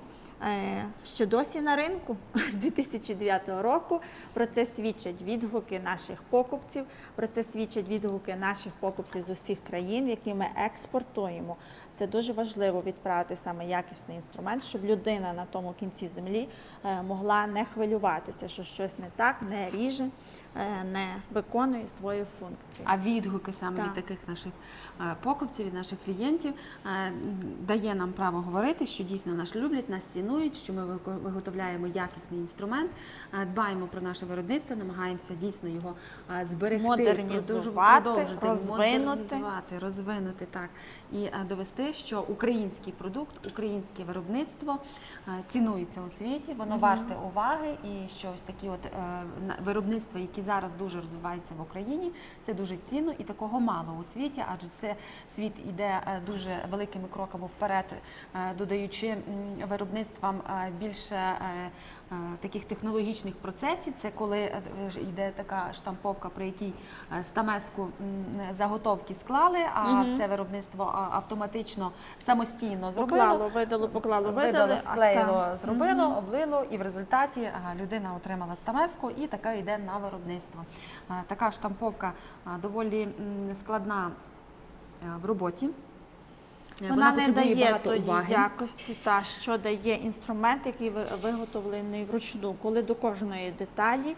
ще досі на ринку з 2009 року. Про це свідчать відгуки наших покупців, про це свідчать відгуки наших покупців з усіх країн, які ми експортуємо. Це дуже важливо відправити саме якісний інструмент, щоб людина на тому кінці землі могла не хвилюватися, що щось не так, не ріже, не виконує свою функцію. А відгуки саме Так. від таких наших покупців, від наших клієнтів дає нам право говорити, що дійсно нас люблять, нас цінують, що ми виготовляємо якісний інструмент, дбаємо про наше виробництво, намагаємося дійсно його зберегти, Модернізувати, продовжити, розвинути. розвинути так, і довести, що український продукт, українське виробництво цінується у світі, воно варте уваги, і що ось такі от виробництва, які зараз дуже розвиваються в Україні, це дуже цінно і такого мало у світі, адже все світ іде дуже великими кроками вперед, додаючи виробництвам більше таких технологічних процесів. Це коли йде така штамповка, при якій стамеску заготовки склали, а все виробництво автоматично самостійно зробило. Поклало, видало, поклало, видали. Склеїло, зробило, облило, і в результаті людина отримала стамеску, і така йде на виробництво. Така штамповка доволі складна в роботі. Вона не потребує дає багато тої уваги. якості, що дає інструмент, який виготовлений вручну, коли до кожної деталі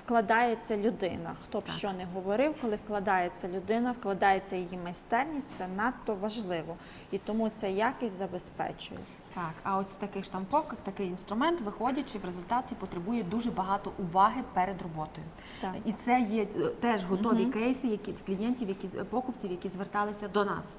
вкладається людина. Хто б що не говорив, коли вкладається людина, вкладається її майстерність, це надто важливо. І тому ця якість забезпечується. Так, а ось в таких штамповках такий інструмент, виходячи, в результаті потребує дуже багато уваги перед роботою. Так. І це є теж готові кейси клієнтів, покупців, які зверталися до нас.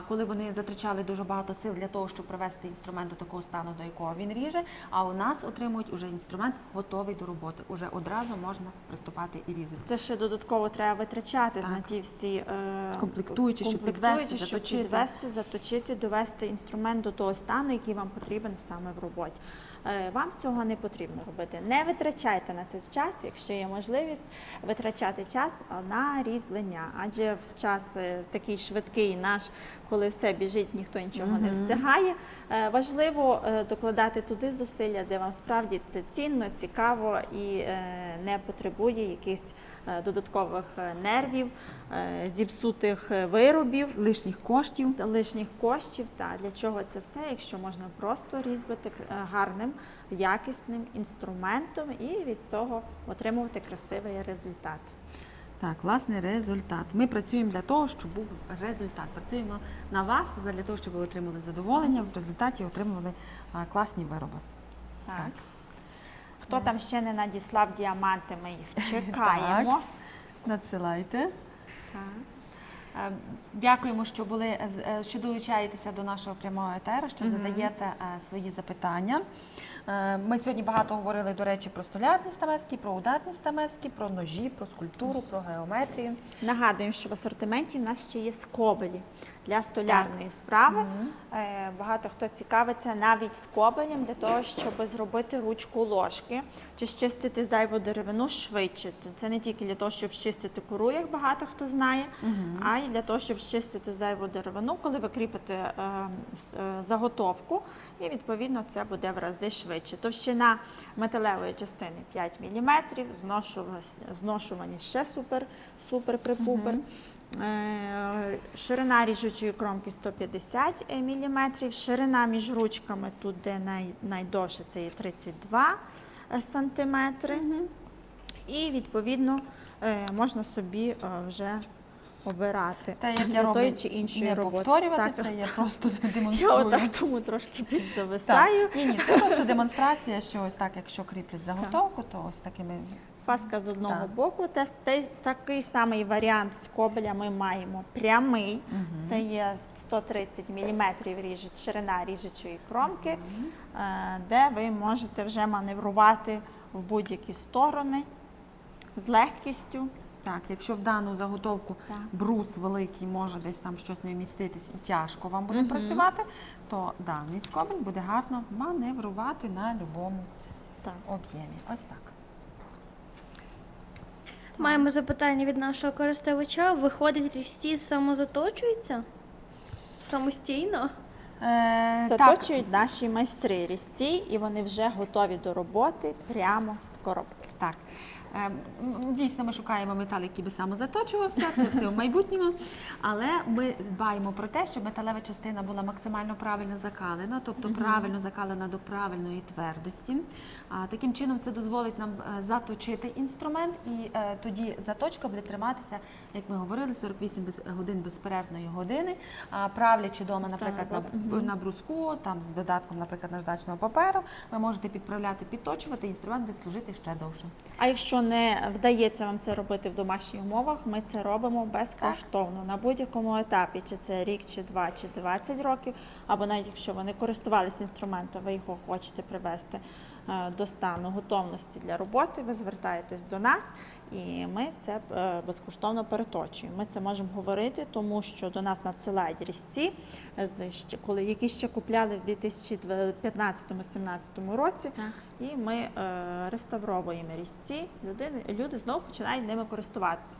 Коли вони затрачали дуже багато сил для того, щоб привести інструмент до такого стану, до якого він ріже, а у нас отримують уже інструмент готовий до роботи. Уже одразу можна приступати і різати. Це ще додатково треба витрачати Так. на ті всі Комплектуючі, щоб підвести, заточити. підвести, заточити, довести інструмент до того стану, який вам потрібен саме в роботі. Вам цього не потрібно робити. Не витрачайте на це час, якщо є можливість витрачати час на різьблення. Адже в час такий швидкий наш, коли все біжить, ніхто нічого не встигає, важливо докладати туди зусилля, де вам справді це цінно, цікаво і не потребує якихось додаткових нервів, зіпсутих виробів, Лишніх коштів. лишніх коштів. Та для чого це все, якщо можна просто різьбити гарним, якісним інструментом і від цього отримувати красивий результат. Так, власний результат. Ми працюємо для того, щоб був результат. Працюємо на вас для того, щоб ви отримали задоволення, в результаті отримували класні вироби. Так. Хто там ще не надіслав діаманти, ми їх чекаємо. Надсилайте. Так. Дякуємо, що долучаєтеся до нашого прямого етеру, що задаєте свої запитання. Ми сьогодні багато говорили, до речі, про столярні стамески, про ударні стамески, про ножі, про скульптуру, про геометрію. Нагадуємо, що в асортименті в нас ще є скобелі для столярної справи. Багато хто цікавиться навіть скобелем для того, щоб зробити ручку ложки чи щистити зайву деревину швидше. Це не тільки для того, щоб щистити кору, як багато хто знає, а й для того, щоб щистити зайву деревину, коли ви кріпите заготовку, і відповідно це буде в рази швидше. Товщина металевої частини 5 мм, зношуваність ще супер-припупер. Ширина ріжучої кромки 150 мм, ширина між ручками тут, де найдовше, це є 32 см. І відповідно можна собі вже обирати Те, як я для роблю, тої чи іншої не роботи. повторювати Так. це, я просто Я демонструю. отак тому трошки підзависаю. Ні, це просто демонстрація, що ось так, якщо кріплять заготовку, то ось такими. Фаска з одного Так. боку. Такий самий варіант скобеля ми маємо прямий. Це є 130 мм ширина ріжучої кромки, де ви можете вже маневрувати в будь-які сторони з легкістю. Так, якщо в дану заготовку Так. брус великий може десь там щось не вміститись і тяжко вам буде працювати, то даний скобель буде гарно маневрувати на будь-якому Так. об'ємі. Ось так. Маємо запитання від нашого користувача. Виходить, різці самозаточуються? Самостійно? Так, Заточують наші майстри різці, і вони вже готові до роботи прямо з коробки. так. Дійсно, ми шукаємо метал, який би самозаточувався, це все в майбутньому, але ми дбаємо про те, щоб металева частина була максимально правильно закалена, тобто правильно закалена до правильної твердості. Таким чином це дозволить нам заточити інструмент, і тоді заточка буде триматися, як ми говорили, 48 годин безперервної години, правлячи вдома, наприклад, на бруску, там з додатком, наприклад, наждачного паперу, ви можете підправляти, підточувати, інструмент буде служити ще довше. А якщо не вдається вам це робити в домашніх умовах, ми це робимо безкоштовно на будь-якому етапі, чи це рік, чи 2, чи 20 років, або навіть якщо ви не користувалися інструментом, ви його хочете привести до стану готовності для роботи, ви звертаєтесь до нас, і ми це безкоштовно переточуємо. Ми це можемо говорити, тому що до нас надсилають різці, які ще купляли в 2015-2017 році, і ми реставровуємо різці, люди знову починають ними користуватися.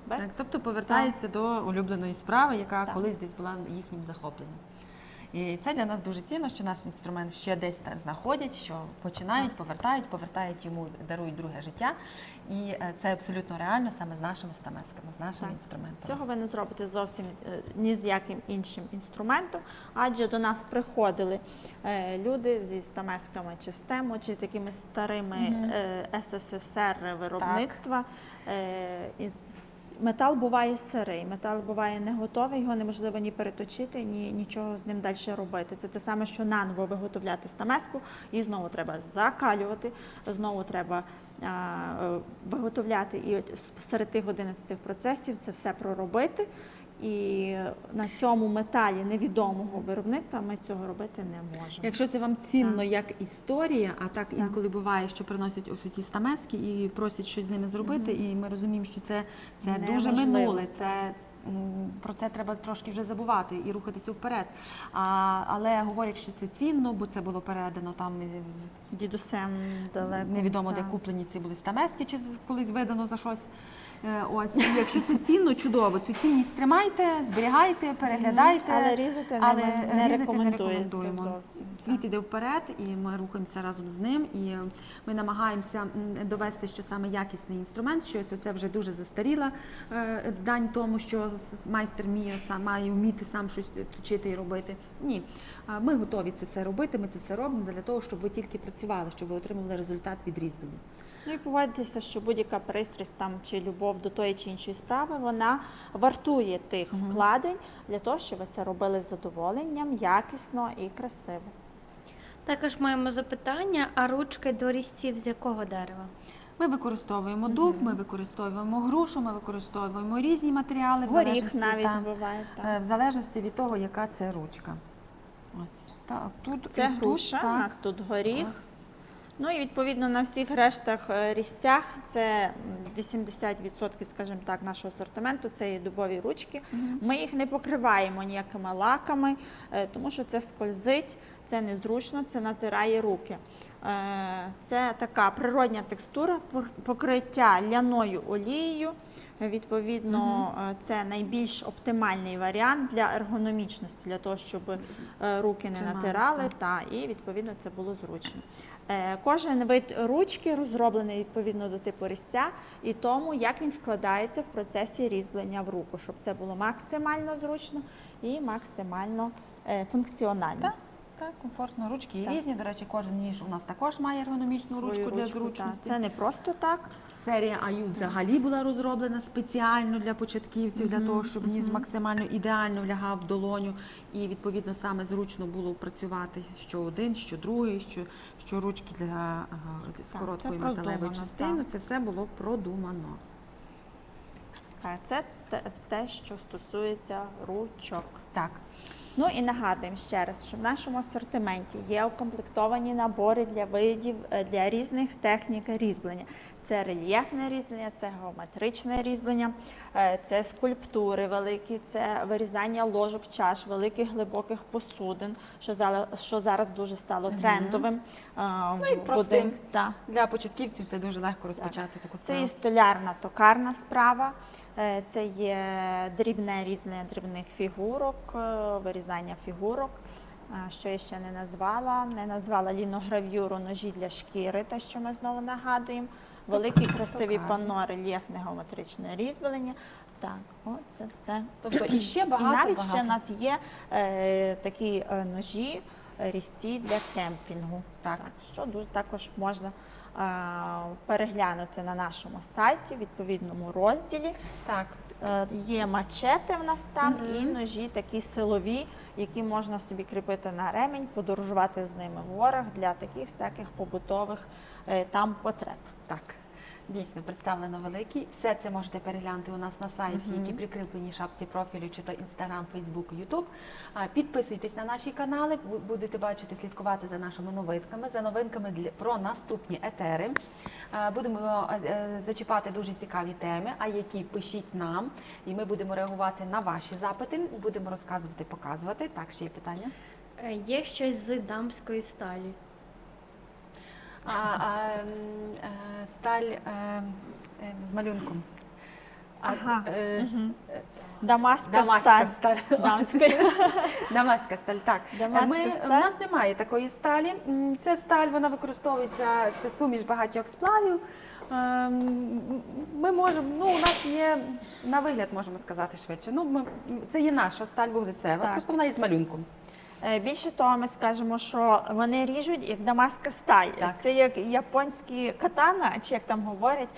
Так, тобто повертається до улюбленої справи, яка колись десь була їхнім захопленням. І це для нас дуже цінно, що наш інструмент ще десь знаходять, що починають, повертають йому, дарують друге життя. І це абсолютно реально саме з нашими стамесками, з нашими інструментами. Цього ви не зробите зовсім ні з яким іншим інструментом, адже до нас приходили люди зі стамесками чи стему, чи з якимись старими СССР виробництва. Метал буває сирий, метал буває не готовий, його неможливо ні переточити, ні нічого з ним далі робити. Це те саме, що наново виготовляти стамеску, і знову треба закалювати, знову треба виготовляти і серед тих 11 процесів це все проробити. І на цьому металі невідомого виробництва ми цього робити не можемо. Якщо це вам цінно як історія, а так інколи буває, що приносять ось ці стамески і просять щось з ними зробити, і ми розуміємо, що це дуже минуле, про це треба трошки вже забувати і рухатися вперед. Але говорять, що це цінно, бо це було передано там Дідусем далеко. невідомо, де куплені ці були стамески, чи колись видано за щось. Ось, якщо це цінно, чудово, цю цінність тримайте, зберігайте, переглядайте, але різати не рекомендуємо. Зовсім. Світ іде вперед, і ми рухаємося разом з ним, і ми намагаємося довести, що саме якісний інструмент, що це вже дуже застаріла дань тому, що майстер має вміти сам щось точити і робити. Ні, ми готові це все робити, ми це все робимо для того, щоб ви тільки працювали, щоб ви отримували результат від різьблення. Ну і погодьтеся, що будь-яка пристрасть там чи любов до тої чи іншої справи, вона вартує тих вкладень для того, щоб ви це робили з задоволенням, якісно і красиво. Також маємо запитання, а ручки до різців з якого дерева? Ми використовуємо дуб, ми використовуємо грушу, ми використовуємо різні матеріали, Горіх навіть буває. в залежності від того, яка це ручка. Ось. Тут, це груша, у нас тут горіх. Ну і відповідно на всіх рештах різцях це 80%, скажімо так, нашого асортименту, це є дубові ручки. Ми їх не покриваємо ніякими лаками, тому що це скользить, це незручно, це натирає руки. Це така природня текстура, покриття ляною олією. Відповідно, це найбільш оптимальний варіант для ергономічності, для того, щоб руки не натирали, і відповідно це було зручно. Кожен вид ручки розроблений відповідно до типу різця і тому, як він вкладається в процесі різьблення в руку, щоб це було максимально зручно і максимально функціонально. Так, комфортно. Ручки різні. До речі, кожен ніж у нас також має ергономічну ручку для зручності. Це не просто так. Серія Аю взагалі була розроблена спеціально для початківців, для того, щоб ніж максимально ідеально лягав в долоню. І, відповідно, саме зручно було працювати що один, що другий, що ручки для короткої металевої частини. Це все було продумано. Це те, що стосується ручок. Так. Ну і нагадуємо ще раз, що в нашому асортименті є укомплектовані набори для видів, для різних технік різьблення. Це рельєфне різьблення, це геометричне різьблення, це скульптури великі, це вирізання ложок, чаш, великих глибоких посудин, що зараз дуже стало трендовим. Ну і простим. Так. Для початківців це дуже легко розпочати таку Це справу. і столярна токарна справа, це є дрібне різьблення дрібних фігурок, вирізання фігурок. Що я ще не назвала? Не назвала ліногравюру, ножі для шкіри, те, що ми знову нагадуємо. Великі красиві панно, рельєфне геометричне різьблення. Так, це все. Тобто і ще І багато. навіть ще в нас є такі ножі, різці для кемпінгу. Так. Що дуже також можна переглянути на нашому сайті, в відповідному розділі. Так. Є мачети в нас там і ножі такі силові, які можна собі кріпити на ремінь, подорожувати з ними в горах для таких всяких побутових там потреб. Так, дійсно представлено великий. Все це можете переглянути у нас на сайті, які прикріплені в шапці профілю, чи то Instagram, Facebook, YouTube. Підписуйтесь на наші канали, будете бачити, слідкувати за нашими новинками, за новинками про наступні етери. Будемо зачіпати дуже цікаві теми, а які пишіть нам, і ми будемо реагувати на ваші запити, будемо розказувати, показувати. Так, ще є питання? Є щось з дамської сталі. Сталь з малюнком. Ага. Дамаська сталь. Дамаська сталь, так. Дамаська У сталь. нас немає такої сталі. Це сталь, вона використовується, це суміш багатьох сплавів. Ми можемо, у нас є, на вигляд можемо сказати швидше, це є наша сталь вуглецева, Так. просто вона є з малюнком. Більше того, ми скажемо, що вони ріжуть як дамаська сталь. Так. Це як японські катана, чи як там говорять.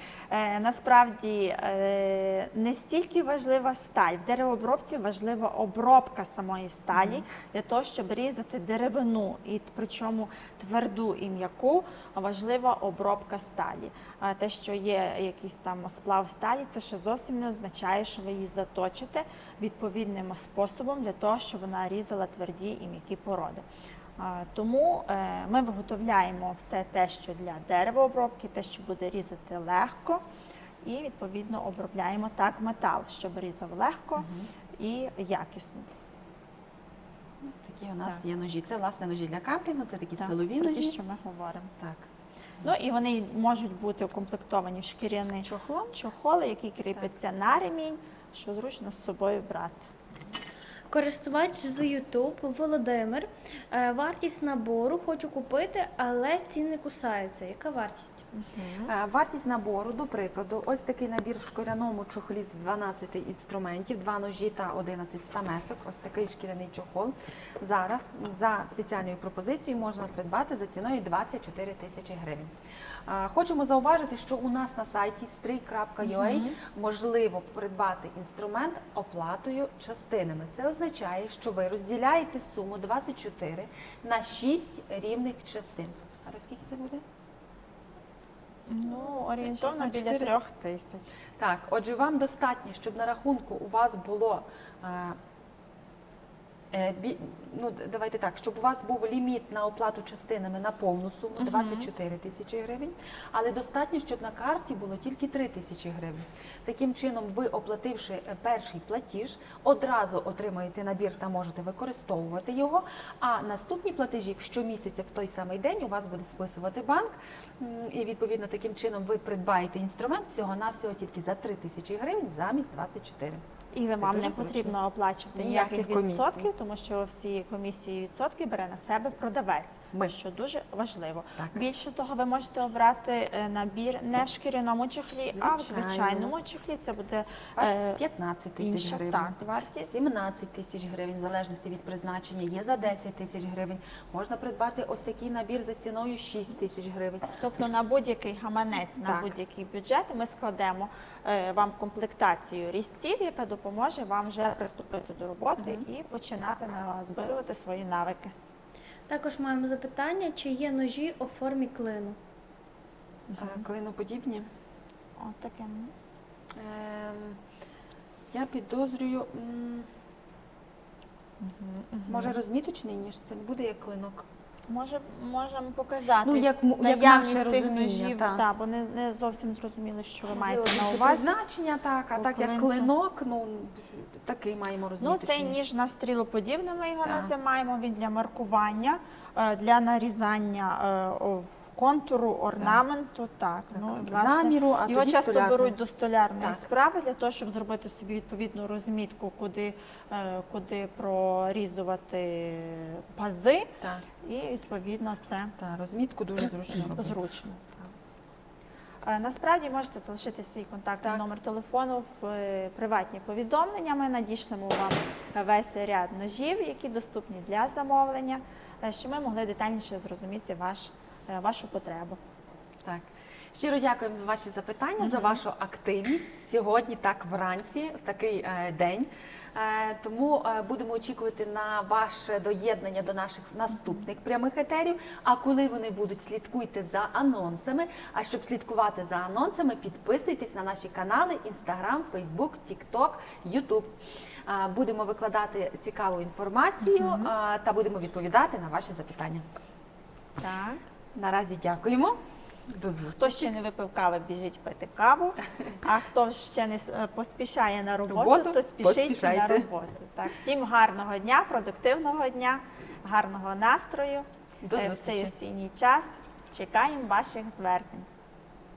Насправді не стільки важлива сталь. В деревообробці важлива обробка самої сталі для того, щоб різати деревину, і причому тверду і м'яку, важлива обробка сталі. А те, що є якийсь там сплав сталі, це ще зовсім не означає, що ви її заточите відповідним способом для того, щоб вона різала тверді і м'які породи. Тому ми виготовляємо все те, що для деревообробки, те, що буде різати легко, і відповідно обробляємо так метал, щоб різав легко і якісно. Ось такі у нас Так. є ножі. Це, власне, ножі для кемпінгу, це такі Так, силові про ті, ножі. що ми говоримо. Так. Ну і вони можуть бути укомплектовані в шкіряний чохол, який кріпиться на ремінь, що зручно з собою брати. Користувач з YouTube Володимир. Вартість набору хочу купити, але ціни кусаються. Яка вартість? Вартість набору, до прикладу, ось такий набір в шкіряному чохлі з 12 інструментів, 2 ножі та 11 стамесок, ось такий шкіряний чохол. Зараз за спеціальною пропозицією можна придбати за ціною 24 тисячі гривень. Хочемо зауважити, що у нас на сайті strik.ua можливо придбати інструмент оплатою частинами. Це означає, що ви розділяєте суму 24 на 6 рівних частин. А скільки це буде? Ну, орієнтовно біля 64. 3 тисяч. Так, отже, вам достатньо, щоб на рахунку у вас було, давайте так, щоб у вас був ліміт на оплату частинами на повну суму 24 тисячі гривень, але достатньо, щоб на карті було тільки 3 тисячі гривень. Таким чином, ви, оплативши перший платіж, одразу отримаєте набір та можете використовувати його, а наступні платежі щомісяця в той самий день у вас буде списувати банк, і відповідно таким чином ви придбаєте інструмент всього-навсього тільки за 3 тисячі гривень замість 24. І Це вам дуже не потрібно зручно. оплачувати Ніяких ніяких комісій. відсотків, тому що всі комісії і відсотки бере на себе продавець, Ми. що дуже важливо. Так. Більше того, ви можете обрати набір не в шкіряному чохлі, а в Звичайно. звичайному чохлі. Це буде Вартість 15 тисяч інша гривень. так, вартість. 17 тисяч гривень, в залежності від призначення, є за 10 тисяч гривень. Можна придбати ось такий набір за ціною 6 тисяч гривень. Тобто на будь-який гаманець, на Так. будь-який бюджет ми складемо вам комплектацію різців, яка допоможе вам вже приступити до роботи і починати збирувати свої навики. Також маємо запитання, чи є ножі у формі клину. Клиноподібні. От таке. Я підозрюю, Може розміточний ніж, це не буде як клинок. Можемо показати Ну, як наявність наше тих розуміння, ножів, так. та, бо не зовсім зрозуміло, що ви Можливо, маєте на більше увазі. призначення, так, а так як Половинця. клинок, ну такий маємо Ну, розміточний. цей ніж на стрілоподібне, ми його Так. називаємо, він для маркування, для нарізання контуру, орнаменту. Так, власне, заміру, а його тоді часто столярний. беруть до столярної Так. справи для того, щоб зробити собі відповідну розмітку, куди прорізувати пази, Так, і відповідно це розмітку дуже зручно робити. зручно. Насправді можете залишити свій контактний Так. номер телефону в приватні повідомлення. Ми надішлемо вам весь ряд ножів, які доступні для замовлення, щоб ми могли детальніше зрозуміти вашу потребу. Так. Щиро дякуємо за ваші запитання, за вашу активність сьогодні, так вранці, в такий день. Тому будемо очікувати на ваше доєднання до наших наступних прямих етерів. А коли вони будуть, слідкуйте за анонсами. А щоб слідкувати за анонсами, підписуйтесь на наші канали Instagram, Facebook, TikTok, YouTube. Будемо викладати цікаву інформацію та будемо відповідати на ваші запитання. Так. Наразі дякуємо. До зустрічі. Хто ще не випив кави, біжить пити каву. А хто ще не поспішає на роботу, то спішіть поспішайте. на роботу. Так, всім гарного дня, продуктивного дня, гарного настрою До в цей зустрічі. осінній час. Чекаємо ваших звернень.